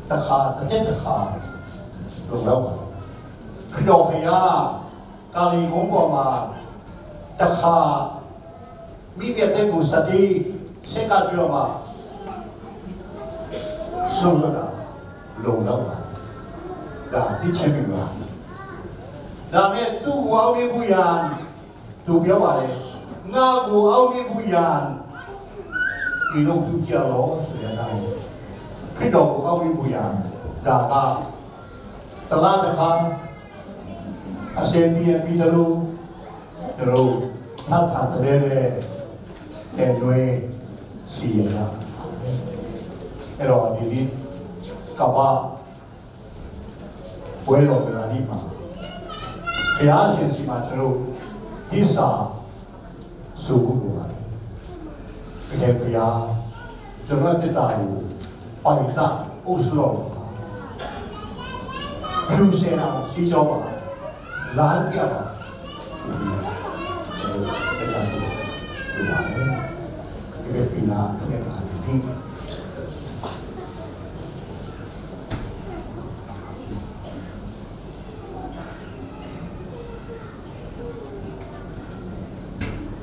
Speaker 7: ta chết ta khá luôn đâu mà cái đồ phải kali cũng có mà ta khá mi việc đây cũng sát đi sẽ cả điều mà sung đó luôn đâu mà đã đi chơi mình là đã nghe tu của ông đi bùi an tu biểu bài nga của ông đi bùi an thì đâu tu chia lỗ sự này cái đầu của ông đi bùi an đã ta ta la ta khá asean pi talu talu thắt thắt lên để nuôi xì là cái đó thì đi cả ba quay lại là đi mà cái á chuyện gì mà chalo đi xa su cũng được cái cái á cho nó tới đại bài ta Oslo kêu xe nào xí cho mà lán kia mà cái việc là cái là đi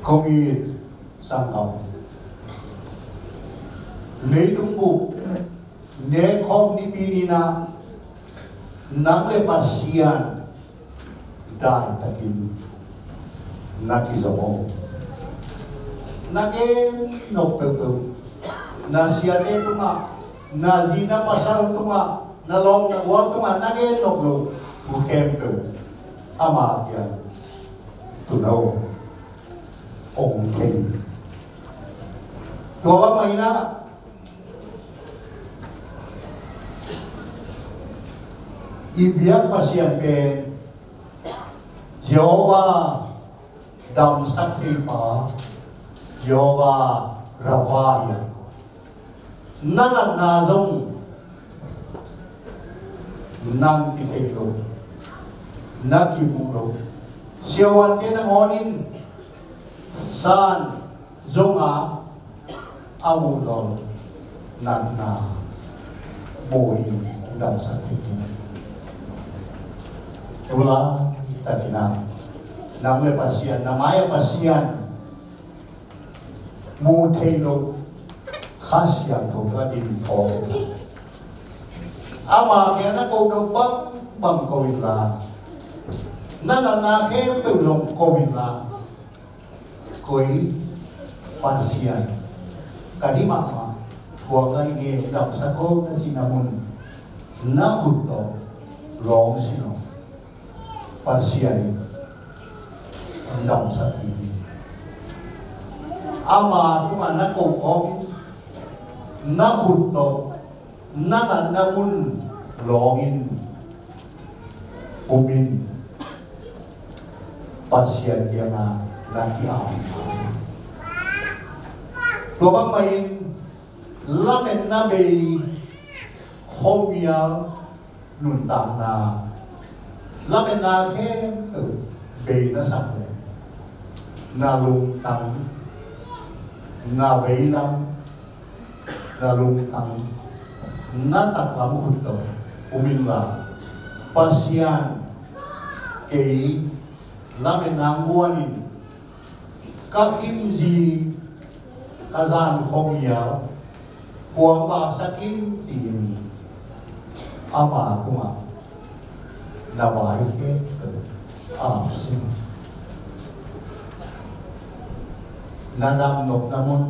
Speaker 7: không y sang cầu lấy đúng bộ nếu không đi đi na nang le pasian dai takin nakizomo nake nokpeu na siate tuma na zina pasal tuma na long na wal tuma nake noklo bukem tu ama ya tu no ông thầy tua mai na ibiak pasian pe Jehovah dam sakti pa Jehovah Ravaya nanan na dong nang kitelo nakimulo siawan ke na ngonin san zonga amulol nan na boy dam sakti Ula tatina namle pasian namaya pasian mu thelo khasian to ka din tho ama ke na ko do bang ko ila na he tu long ko ila koi pasian kahima ma ko ngai ge dam sa ko na sinamun na hutto long sino pasian dam sa ini ama kuma na ko ko na hutto na mun longin umin pasian dia na lagi am to bang main lamen na be homia nun tang na lamen na khe be na sak le na lung tang na vei lam na lung tang na tak lam khut to umin la pasian ke lamen na nguanin ka kim ji kazan homia huang ba sakin sin ama kuma na bai ke sin na nam nok namun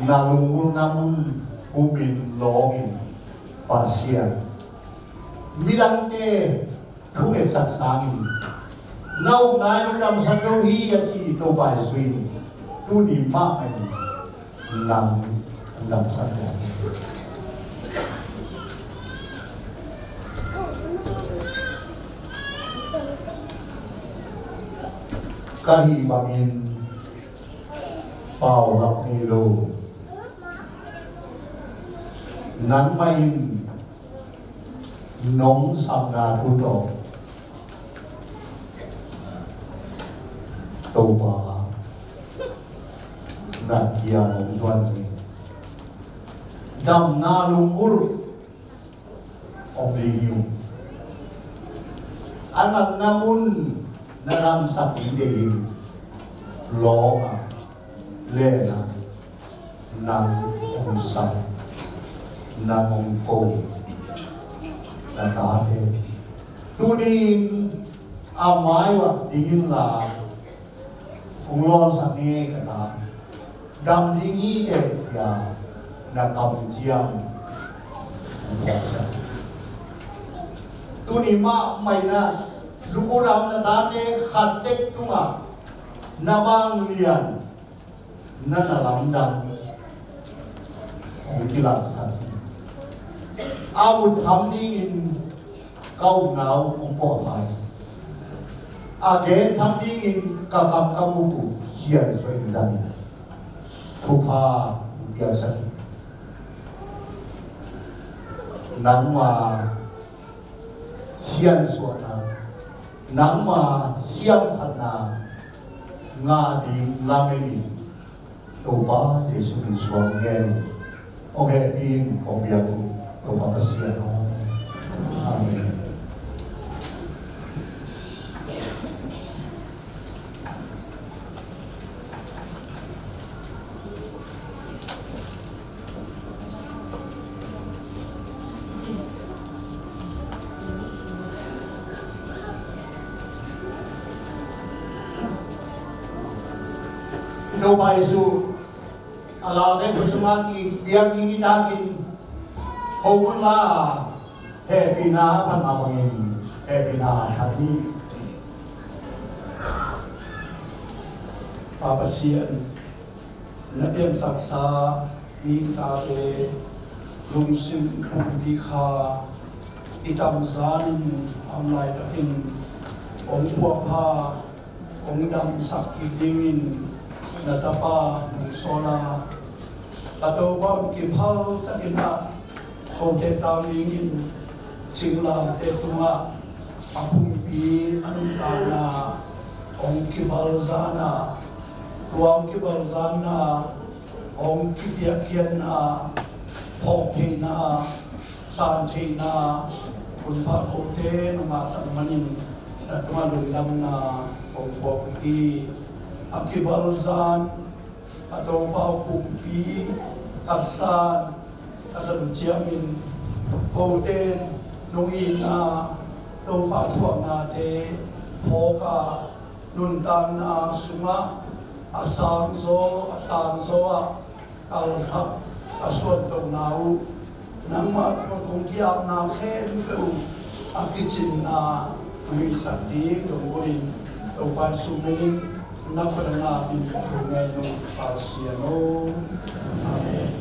Speaker 7: na lungul namun umin longin pasian bilang ke thuet sak sangin nau ngai no dam sakau hi ya chi to bai swin tu ni ma ai nam nam sakau kahi bamin pau lap ni lo nang main nong sam na thu to to ba na kia nong doan ni dam na lungul obligium anak namun naram sakit deh lo le na nang ong sam nang ong ko na ta de tu ni amai wa dingin la ong lo sa ni ka ta dam dingi de ya na kam jiam ko sa tu ni ma mai na lukuram na dane khatek tunga nawang lian na nalamdam ong kilap sa awu thamding kau nau ong po thai again thamding kakam kamuku sian soin zani thupa biasa nangma sian suana nangma siam thana nga di lameni toba Yesus Kristus ngel oke pin kombiaku toba pasian amin no baisu ala de busumaki biang ini dakin hokula happy na pamawangin happy na happy
Speaker 5: papasian na pian saksa mi tate lungsim pumbi kha itam zanin amlai takin ong puapa ong dam sak idingin natapa ng sola katawang kipal takina o tetamingin singlam tetunga apumpi anong tana ong kibalzana huwag kibalzana ong kibiakyan na pokte na sante na kunpa kote ng masang manin na tumalunglam na ong pokte akibalzan atau bau kumpi kasan kasan jiangin poten nungina to patuang nate poka nuntang na sunga asangzo kalthap aswat tong nau nang matmagong tiyak na khen ko akichin na may sandi lungguin to pasuminin nakarana bin tunay ng pasiano. Amen.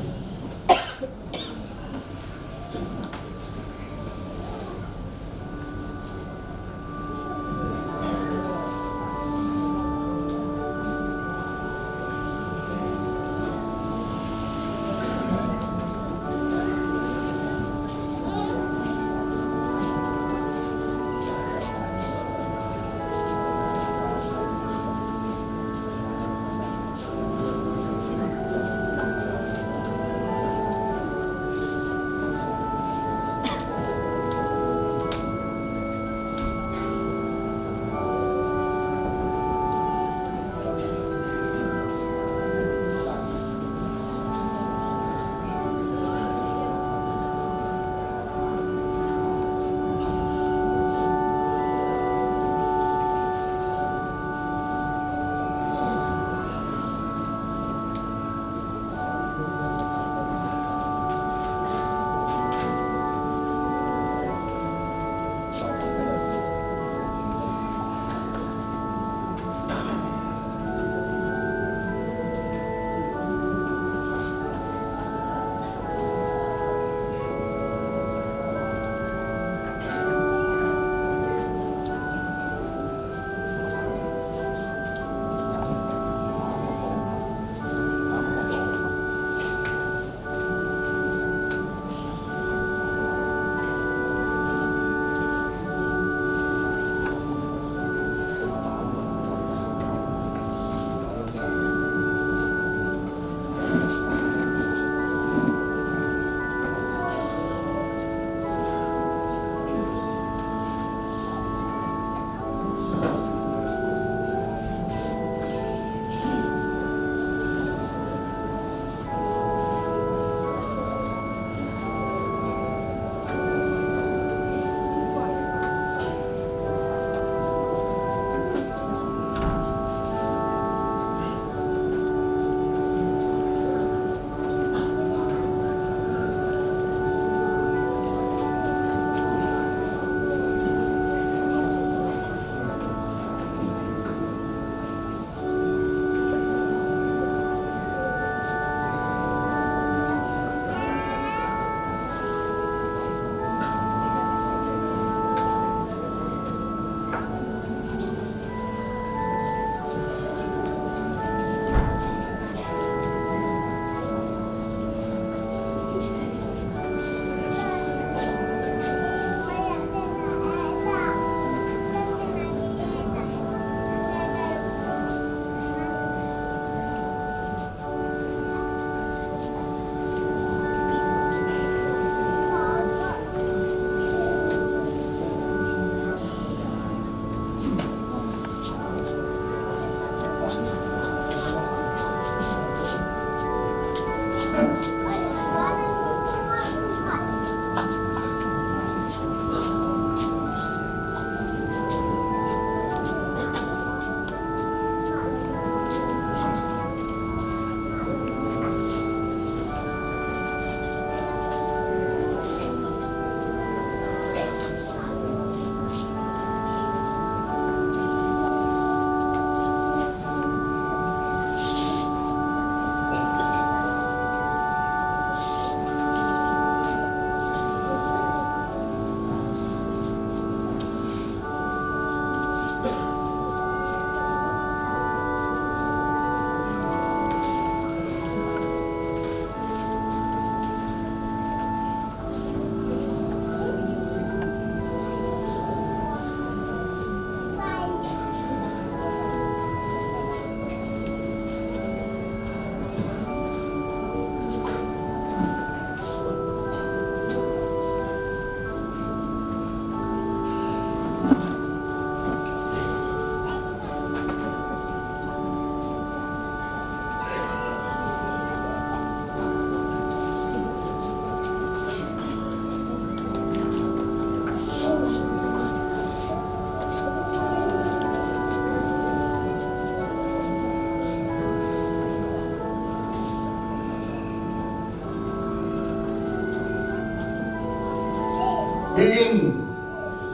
Speaker 7: in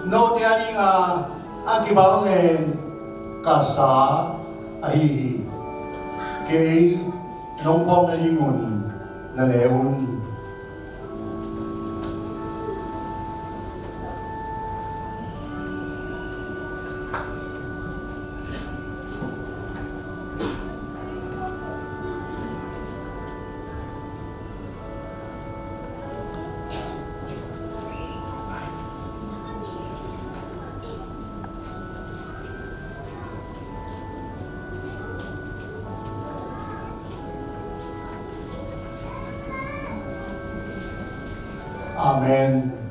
Speaker 7: no te ani nga akibalen kasa ai ke nong pom na lingun na leon Amen.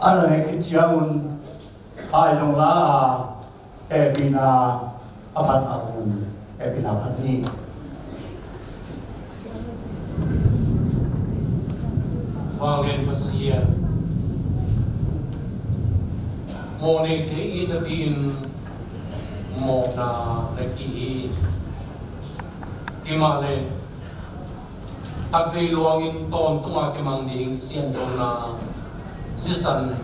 Speaker 7: Ano ne kityaun ay nung la ebina apan akun ebina pani
Speaker 3: Wangin pasiyan mo ne te idabin mo na naki imale agveluangin ton tunga kemang ding siyan ton na sisan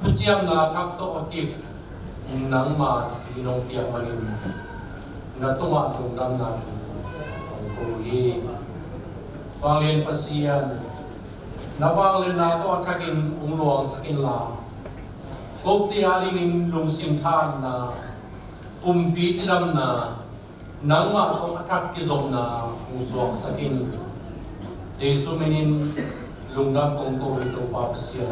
Speaker 3: pujiam na kakto akip nang ma sinong tiang manin na tunga tung dam na ang kuhi wangin pasiyan na wangin na to atakin umluang sakin la Bukti haling lungsim tan na umpi tinam na nang ma to atak kizom na usuak sakin de suminin lungdam kong ko ito papasya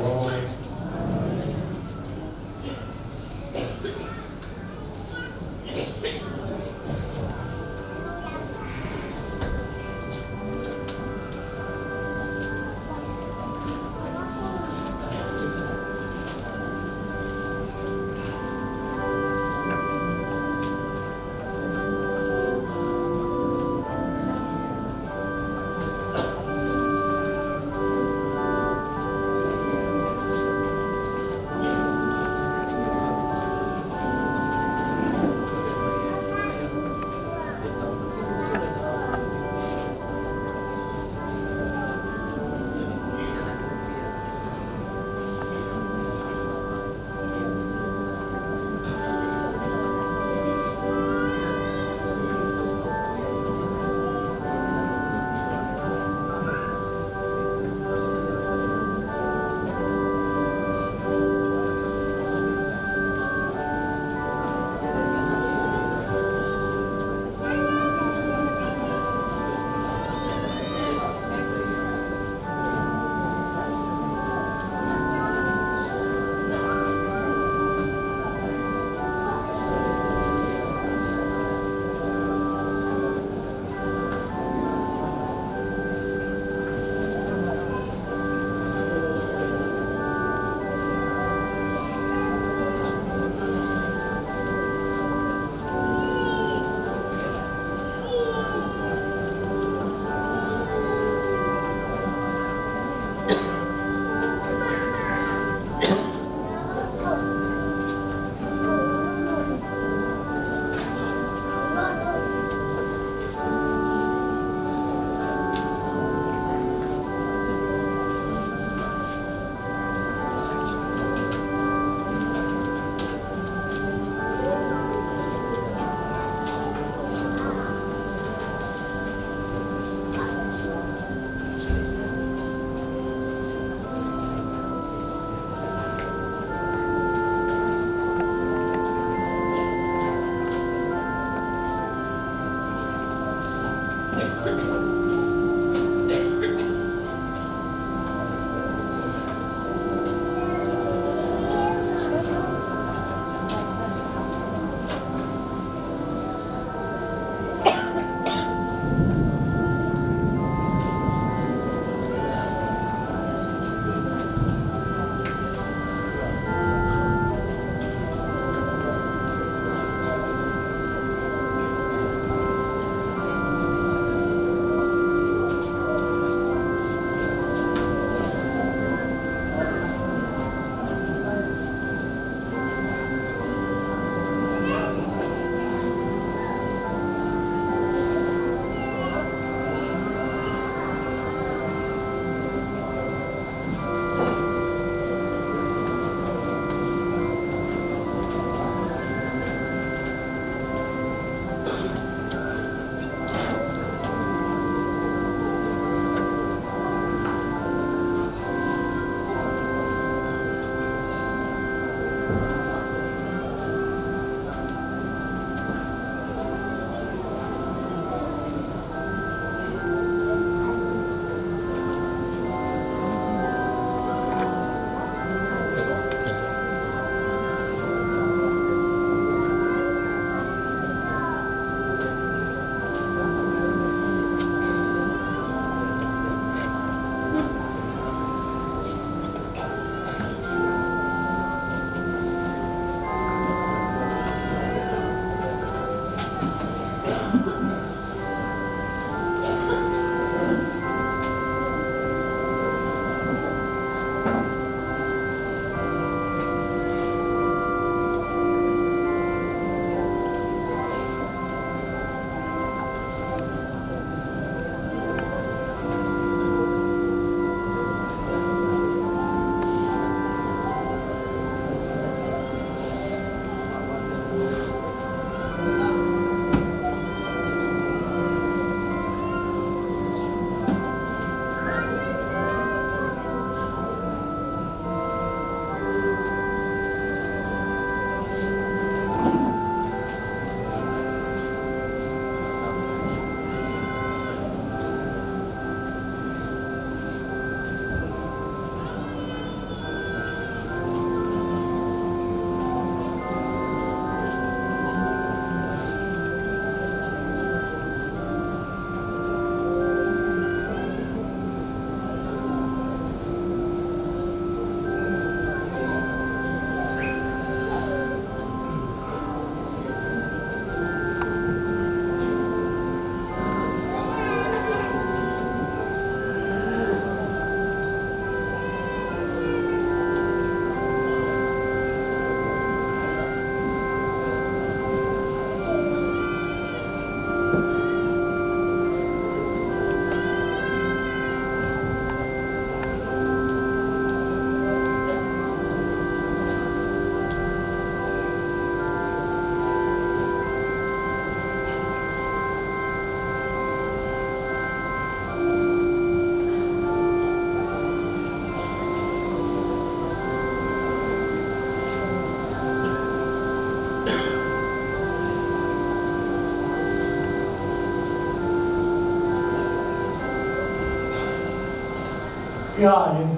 Speaker 7: iain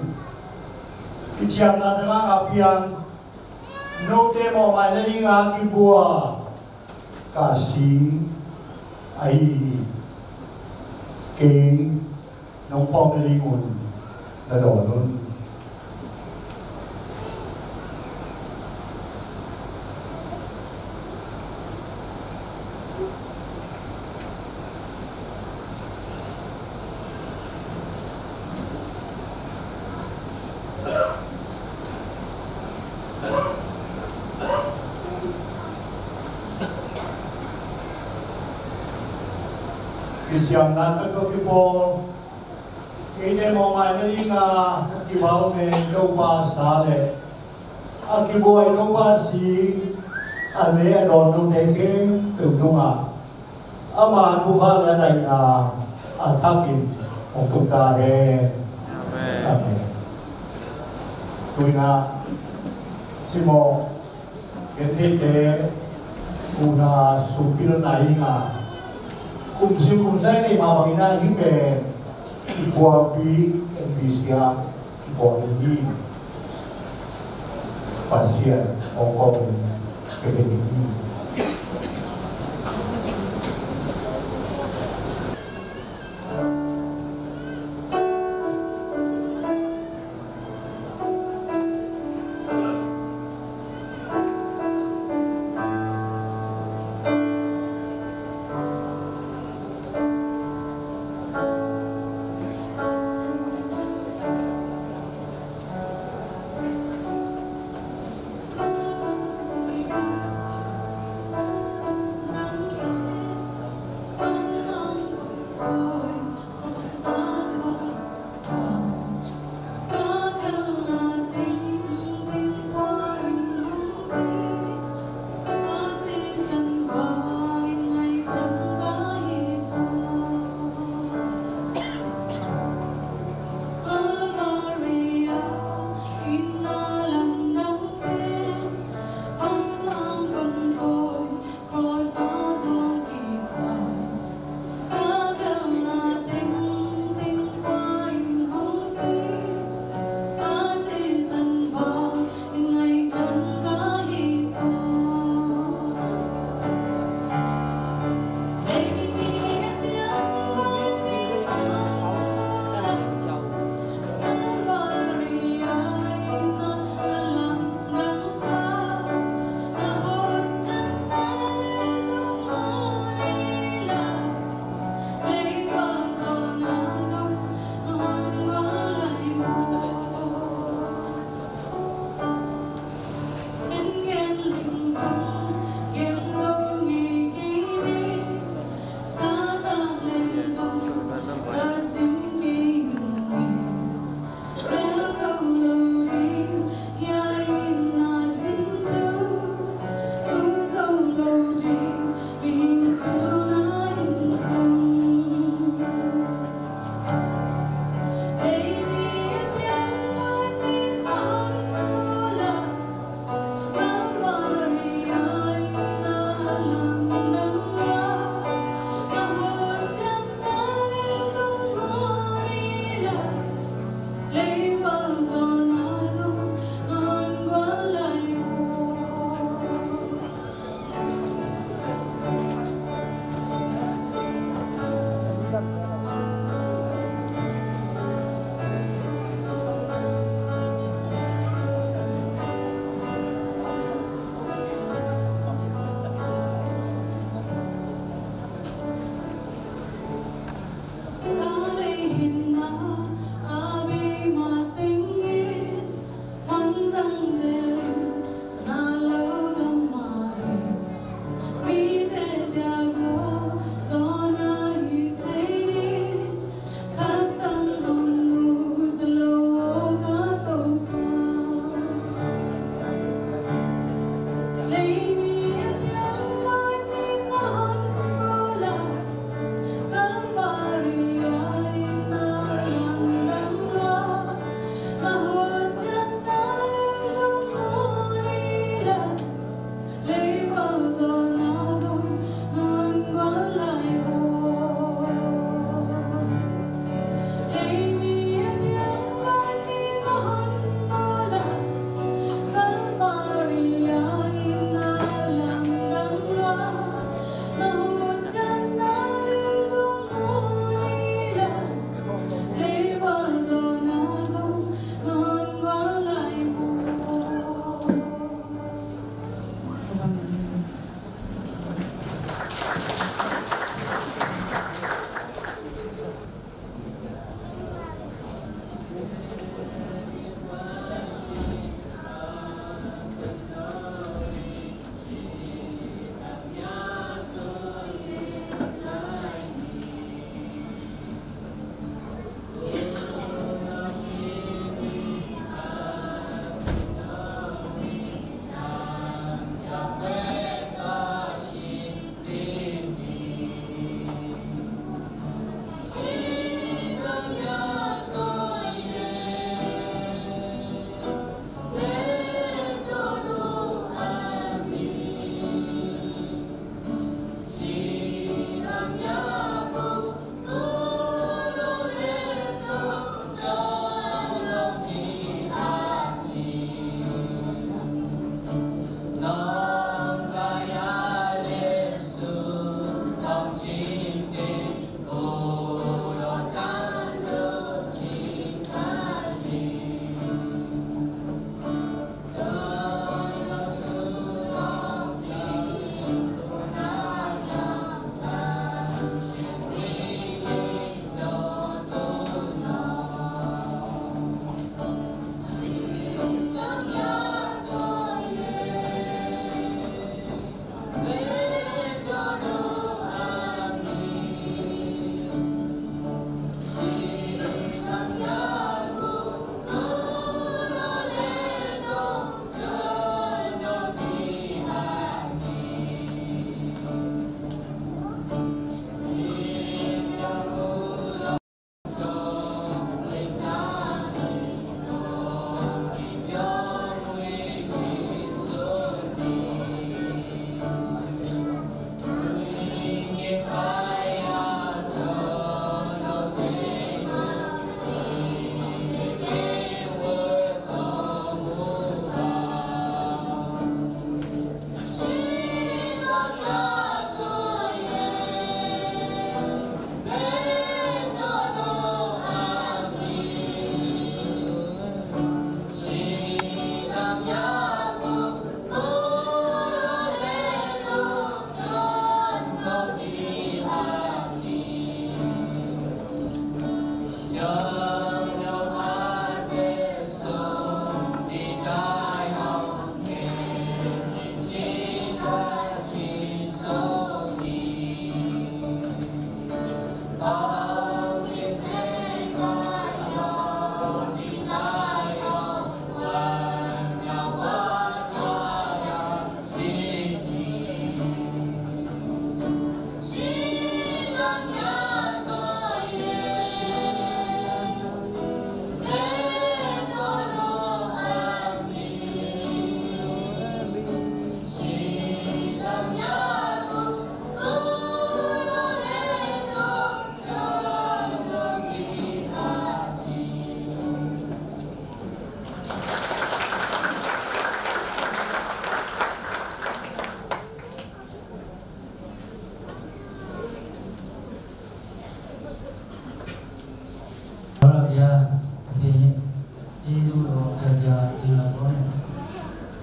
Speaker 7: ki chiam na tanga apian no te mo mai le nga ki bua ka si ai ke nong pom le ngun na do nun siang na to ki po ine mo mai ni nga ki bau me no pa sa le a ki bo ai no pa si a me a don no de ke tu no ma a ma tu pha la dai na a tha ki ông tu ta he amen tu na chi mo ke te u na su ki lo nai nga cùng siêu cùng thế này mà bằng na những về phò bí sia phò đi pasien ông con cái gì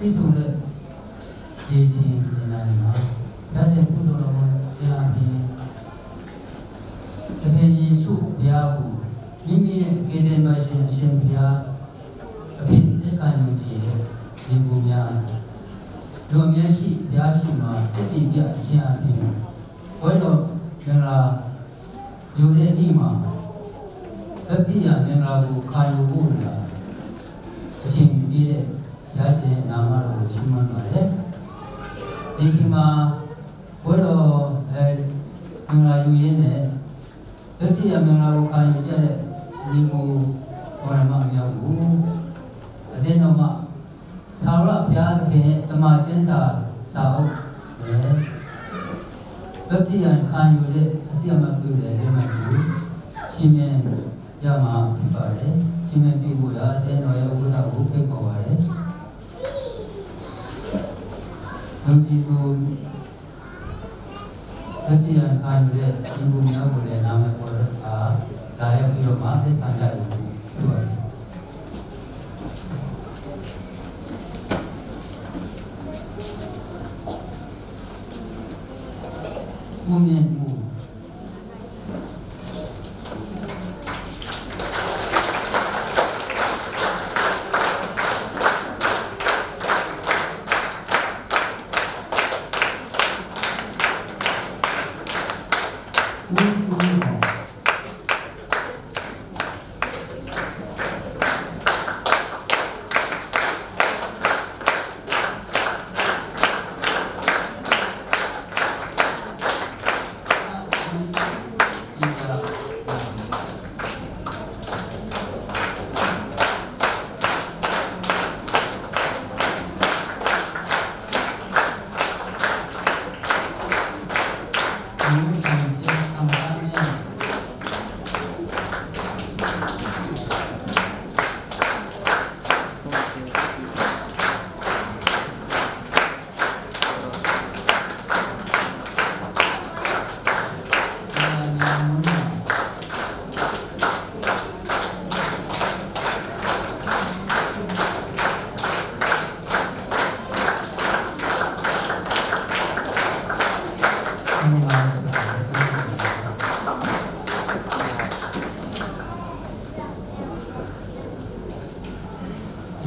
Speaker 8: ที่สุดเลยดีจริงในนั้นนะแล้วเสร็จผู้โดนเราเสียพีแต่แค่ยิสุเบียกูมิมีเกเดนมาเชียนเบียพินได้การยุ่งจีเลยดีบุญญาโดยมีสิเบียสิมาแต่ดีเบียเชียนพีไว้เราเวลาอยู่ในนี้มาแบบที่อย่างเวลากูขายอยู่บุญละสิ่งดีเลยยาเสนามาเราชิมันมาเลยดีสิมาไว้เราเวลาอยู่เย็นเนี่ยแบบที่อย่างเวลากูขายอยู่เจเลยลิมูวันมาเมียกูเดี๋ยวน้องมาถ้าเราเบียร์ที่เนี่ยตมาเจนสาวแบบที่อย่างขายอยู่เลยที่อย่างมาอยู่เลยเดี๋ยวมาดูชิมเนี่ยยามาพิบาเลยชิมเนี่ยพิบูยาเดี๋ยวน้อยอุตส่าห์บุกไปก่อเลยบางทีกูแบบที่อย่างขายอยู่เลยพิบูเนี่ยกูเลยน้ำไม่พอได้พิโรมาได้ตั้งใจด้วยกูเนี่ยกู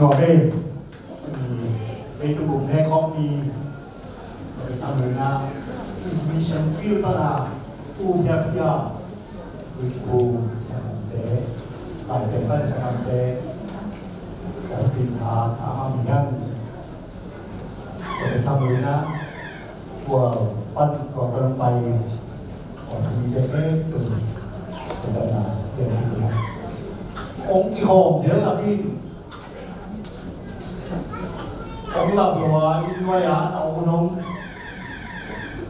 Speaker 7: นอเบ้ในตัวบุญแห่ของมีทำเลยนะมีเชนฟิลตลาดผู้ยักยาวิคูสกัมเตะหลายเป็นบ้านสกัมเตะแต่ปินทาอามียันทำเลยนะตัวปั้นก่อนกำลังไปก่อนมีเด็กตุ่นเป็นตลาดเดินที่นี่องค์ที่หอมเยอะละพี่องค์หลับหัวอินวายาเอานม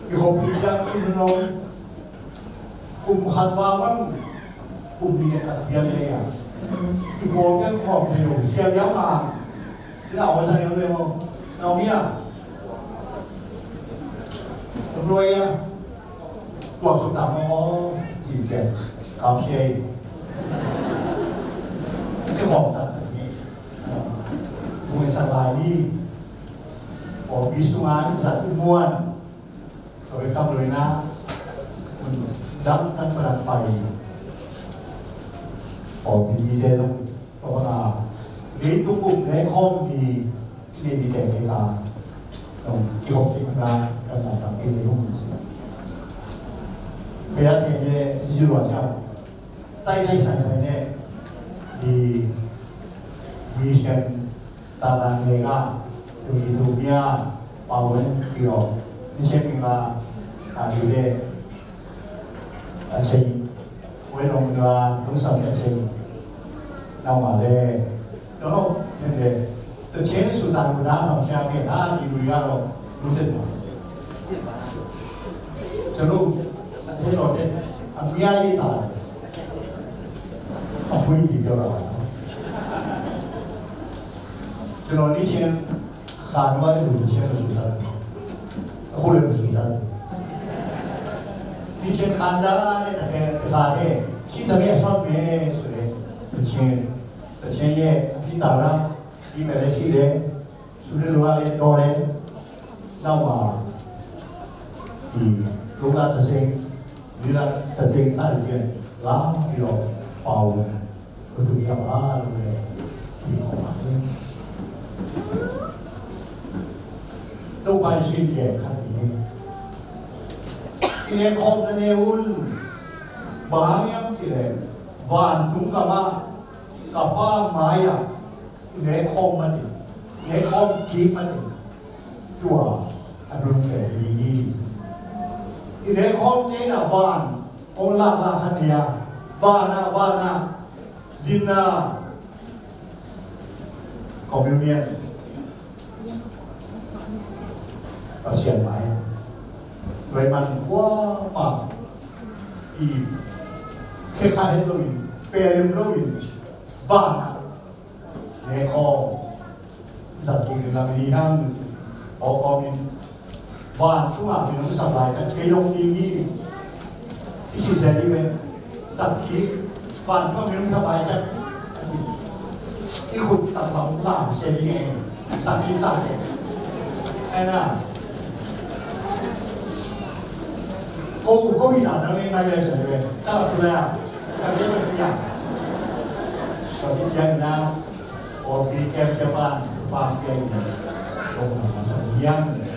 Speaker 7: อีหกพิจารณาอินนมกลุ่มขัดวามันกลุ่มเบียร์เบียร์เลยอ่ะอีโก้แค่ขอบเดียวเสียยาวมาที่เอาไว้ทำยังไงมั้งเอาเมียตำรวจอ่ะบอกสุดท้ายมั้งจีเจกับเชยที่ขอบตัดอย่างนี้มวยสลายนี่ออกวิสุงานสัตว์ม้วนโดยคำเลยนะมันดับนั่งประดับไปออกดีเดลภาวนาเลี้ยงตุ้งบุ้งในข้อมีนี่มีแต่ในการตรงที่หกสิบงานขนาดต่างกันในรุ่งพยายามเนี่ยสิ่งที่เราจะได้ใส่เนี่ยมีเช่นตารางเอกาตัวนี้ตัวเมียป่าวน์เกี่ยวนี่เช่นว่าอยู่ในอาชีพไว้ลงเรือทั้งสองอาชีพเรามาเลยแล้วเนี่ยแต่เช้าสุดท้ายเราทำเช้าเนี่ยที่บริการเรารู้ได้ไหมจะรู้ที่เราเนี่ยอันเมียยี่ตาเอาฟุ้ยดีเดียวเราကျွန်တော်နေ့ချင်းခါနွားတဲ့လူချင်းလို့ဆိုတာအခုလည်းဆိုတာနေ့ချင်းခန္ဓာနဲ့တစ်ဆယ်တစ်ခါနဲ့ရှိတဲ့ရဲ့ဆော့မယ်ဆိုတဲ့ချင်းရဲ့အပိတာလားဒီမဲ့လည်းရှိတယ် sudah luar dore nama di luar tersing lihat tersing sahaja lah bilo pau untuk siapa di kota都关心嘅看嘢，呢個空呢會把樣嘅萬東噶嘛，噶巴買啊，呢空乜嘢，呢空幾乜嘢，ตัวอันนั้นแค่ดีๆ呢空呢น่ะบ้านองลาคันเนียบ้านน่ะดินน่ะคอมมิวนิสต์ก็เสียหายโดยมันว่าปากอีแค่ขาดให้เราอินเปลี่ยนเราอินบ้านในคอสัตว์กินน้ำดีห้างออกอมินบ้านทุกอย่างเป็นน้ำสบายแต่เคยลงดีนี้ที่ชี้แจงนี่เป็นสัตว์กินบ้านก็มีน้ำสบายแต่ที่คุณตัดหลังหลานเสียดีเองสัตว์กินตายไอ้น่ะ고기 나중에 말려서 왜 따라불러야 가게를 그냥 거기 지역이나 어디 캡처반 방편이 동남아서 이양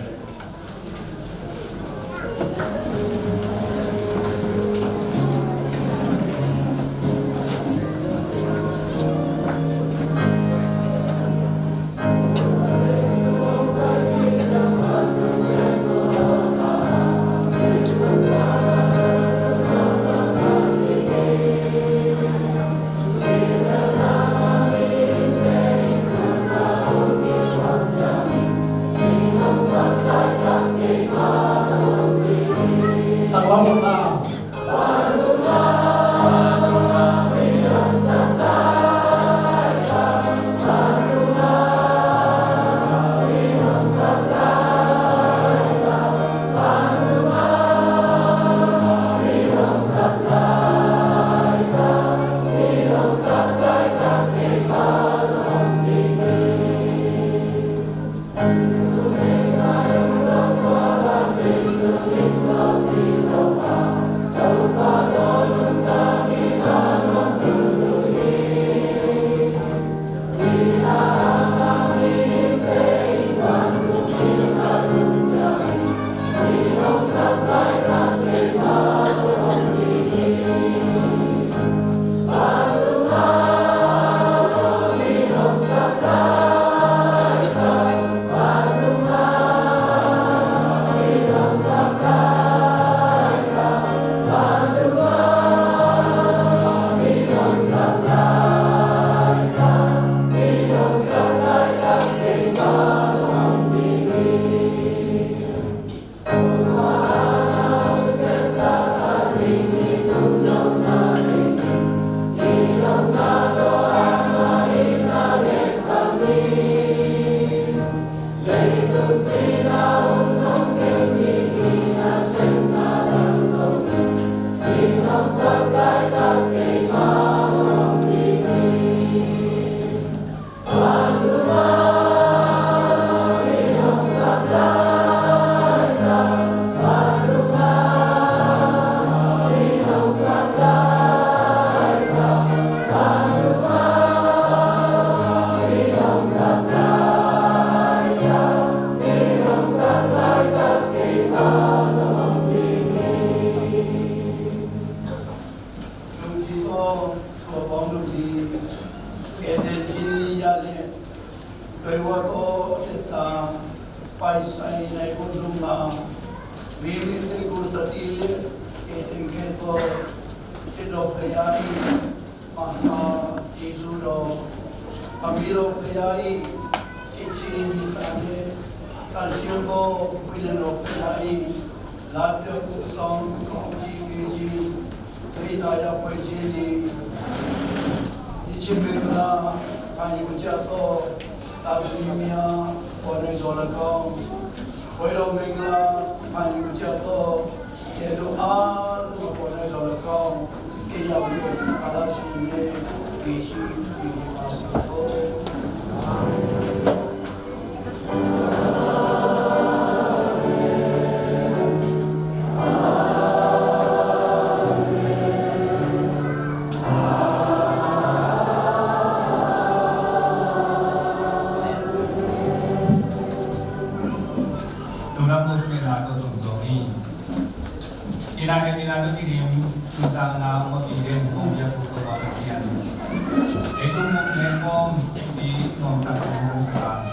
Speaker 9: bom di nom tak sa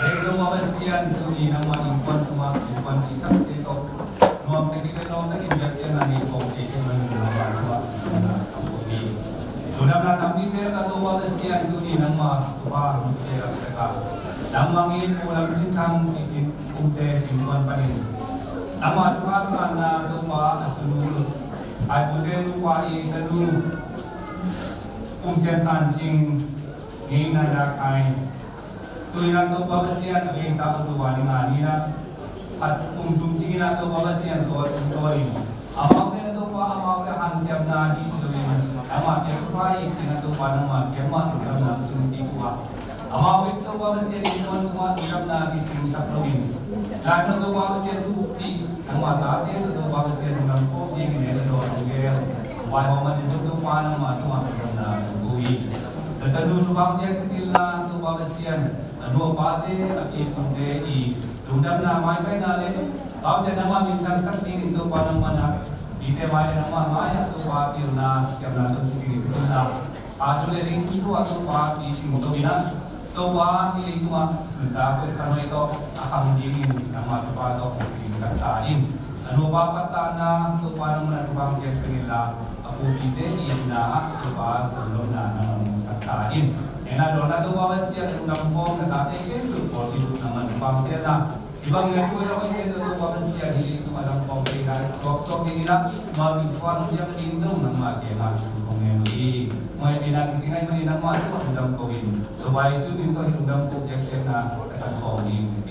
Speaker 9: ego mawasian tu di nama impon semua impon kita itu nom tak kita nom tak injak na ni bom itu nama ni sudah na tapi ter atau mawasian tu di nama tuah ter seka nama ini pulang sintang di umte impon panin nama tuah sana tuah atunu ai pute lupa i tadu siasan jing ni nada kai tuiran to babasian abe sa to wani ngani na at tum jing na to babasian to tori amau ke to pa amau ke han jam na ni to ni ama ke pa i kina to pa na ma ke ma to na tum ti kwa amau ke to babasian ni mon sma jam na ni sim sak lo ni la no to babasian tu ti ama ta te to babasian ngam ko ni ne do ge wai ho ma ni to pa na ma to ma na Tetapi lubang dia sekila tu babasian dua parti aki punte i lundam na mai kai na le kau se nama minta sakti itu pada mana ite mai nama mai tu parti na siap na tu kiri sekila asule ring tu aku parti sing tu bina tu parti itu mah sudah kerana itu akan menjadi nama tu parti kiri sektain anu bapa tanah tu pada mana lubang dia sekila aku kita ina coba belum nama saktain. Ena dona tu bawa siap ngampong kata ke tu poli nama numpang dia na. Ibang yang tu orang itu tu bawa siap di tu macam poli kan. Sok ini nak mau dibuat dia menginsum nama dia nak kongeli. Mau dia kecilai mana nama tu dalam kawin. Coba isu itu dalam kau dia na kata kongeli.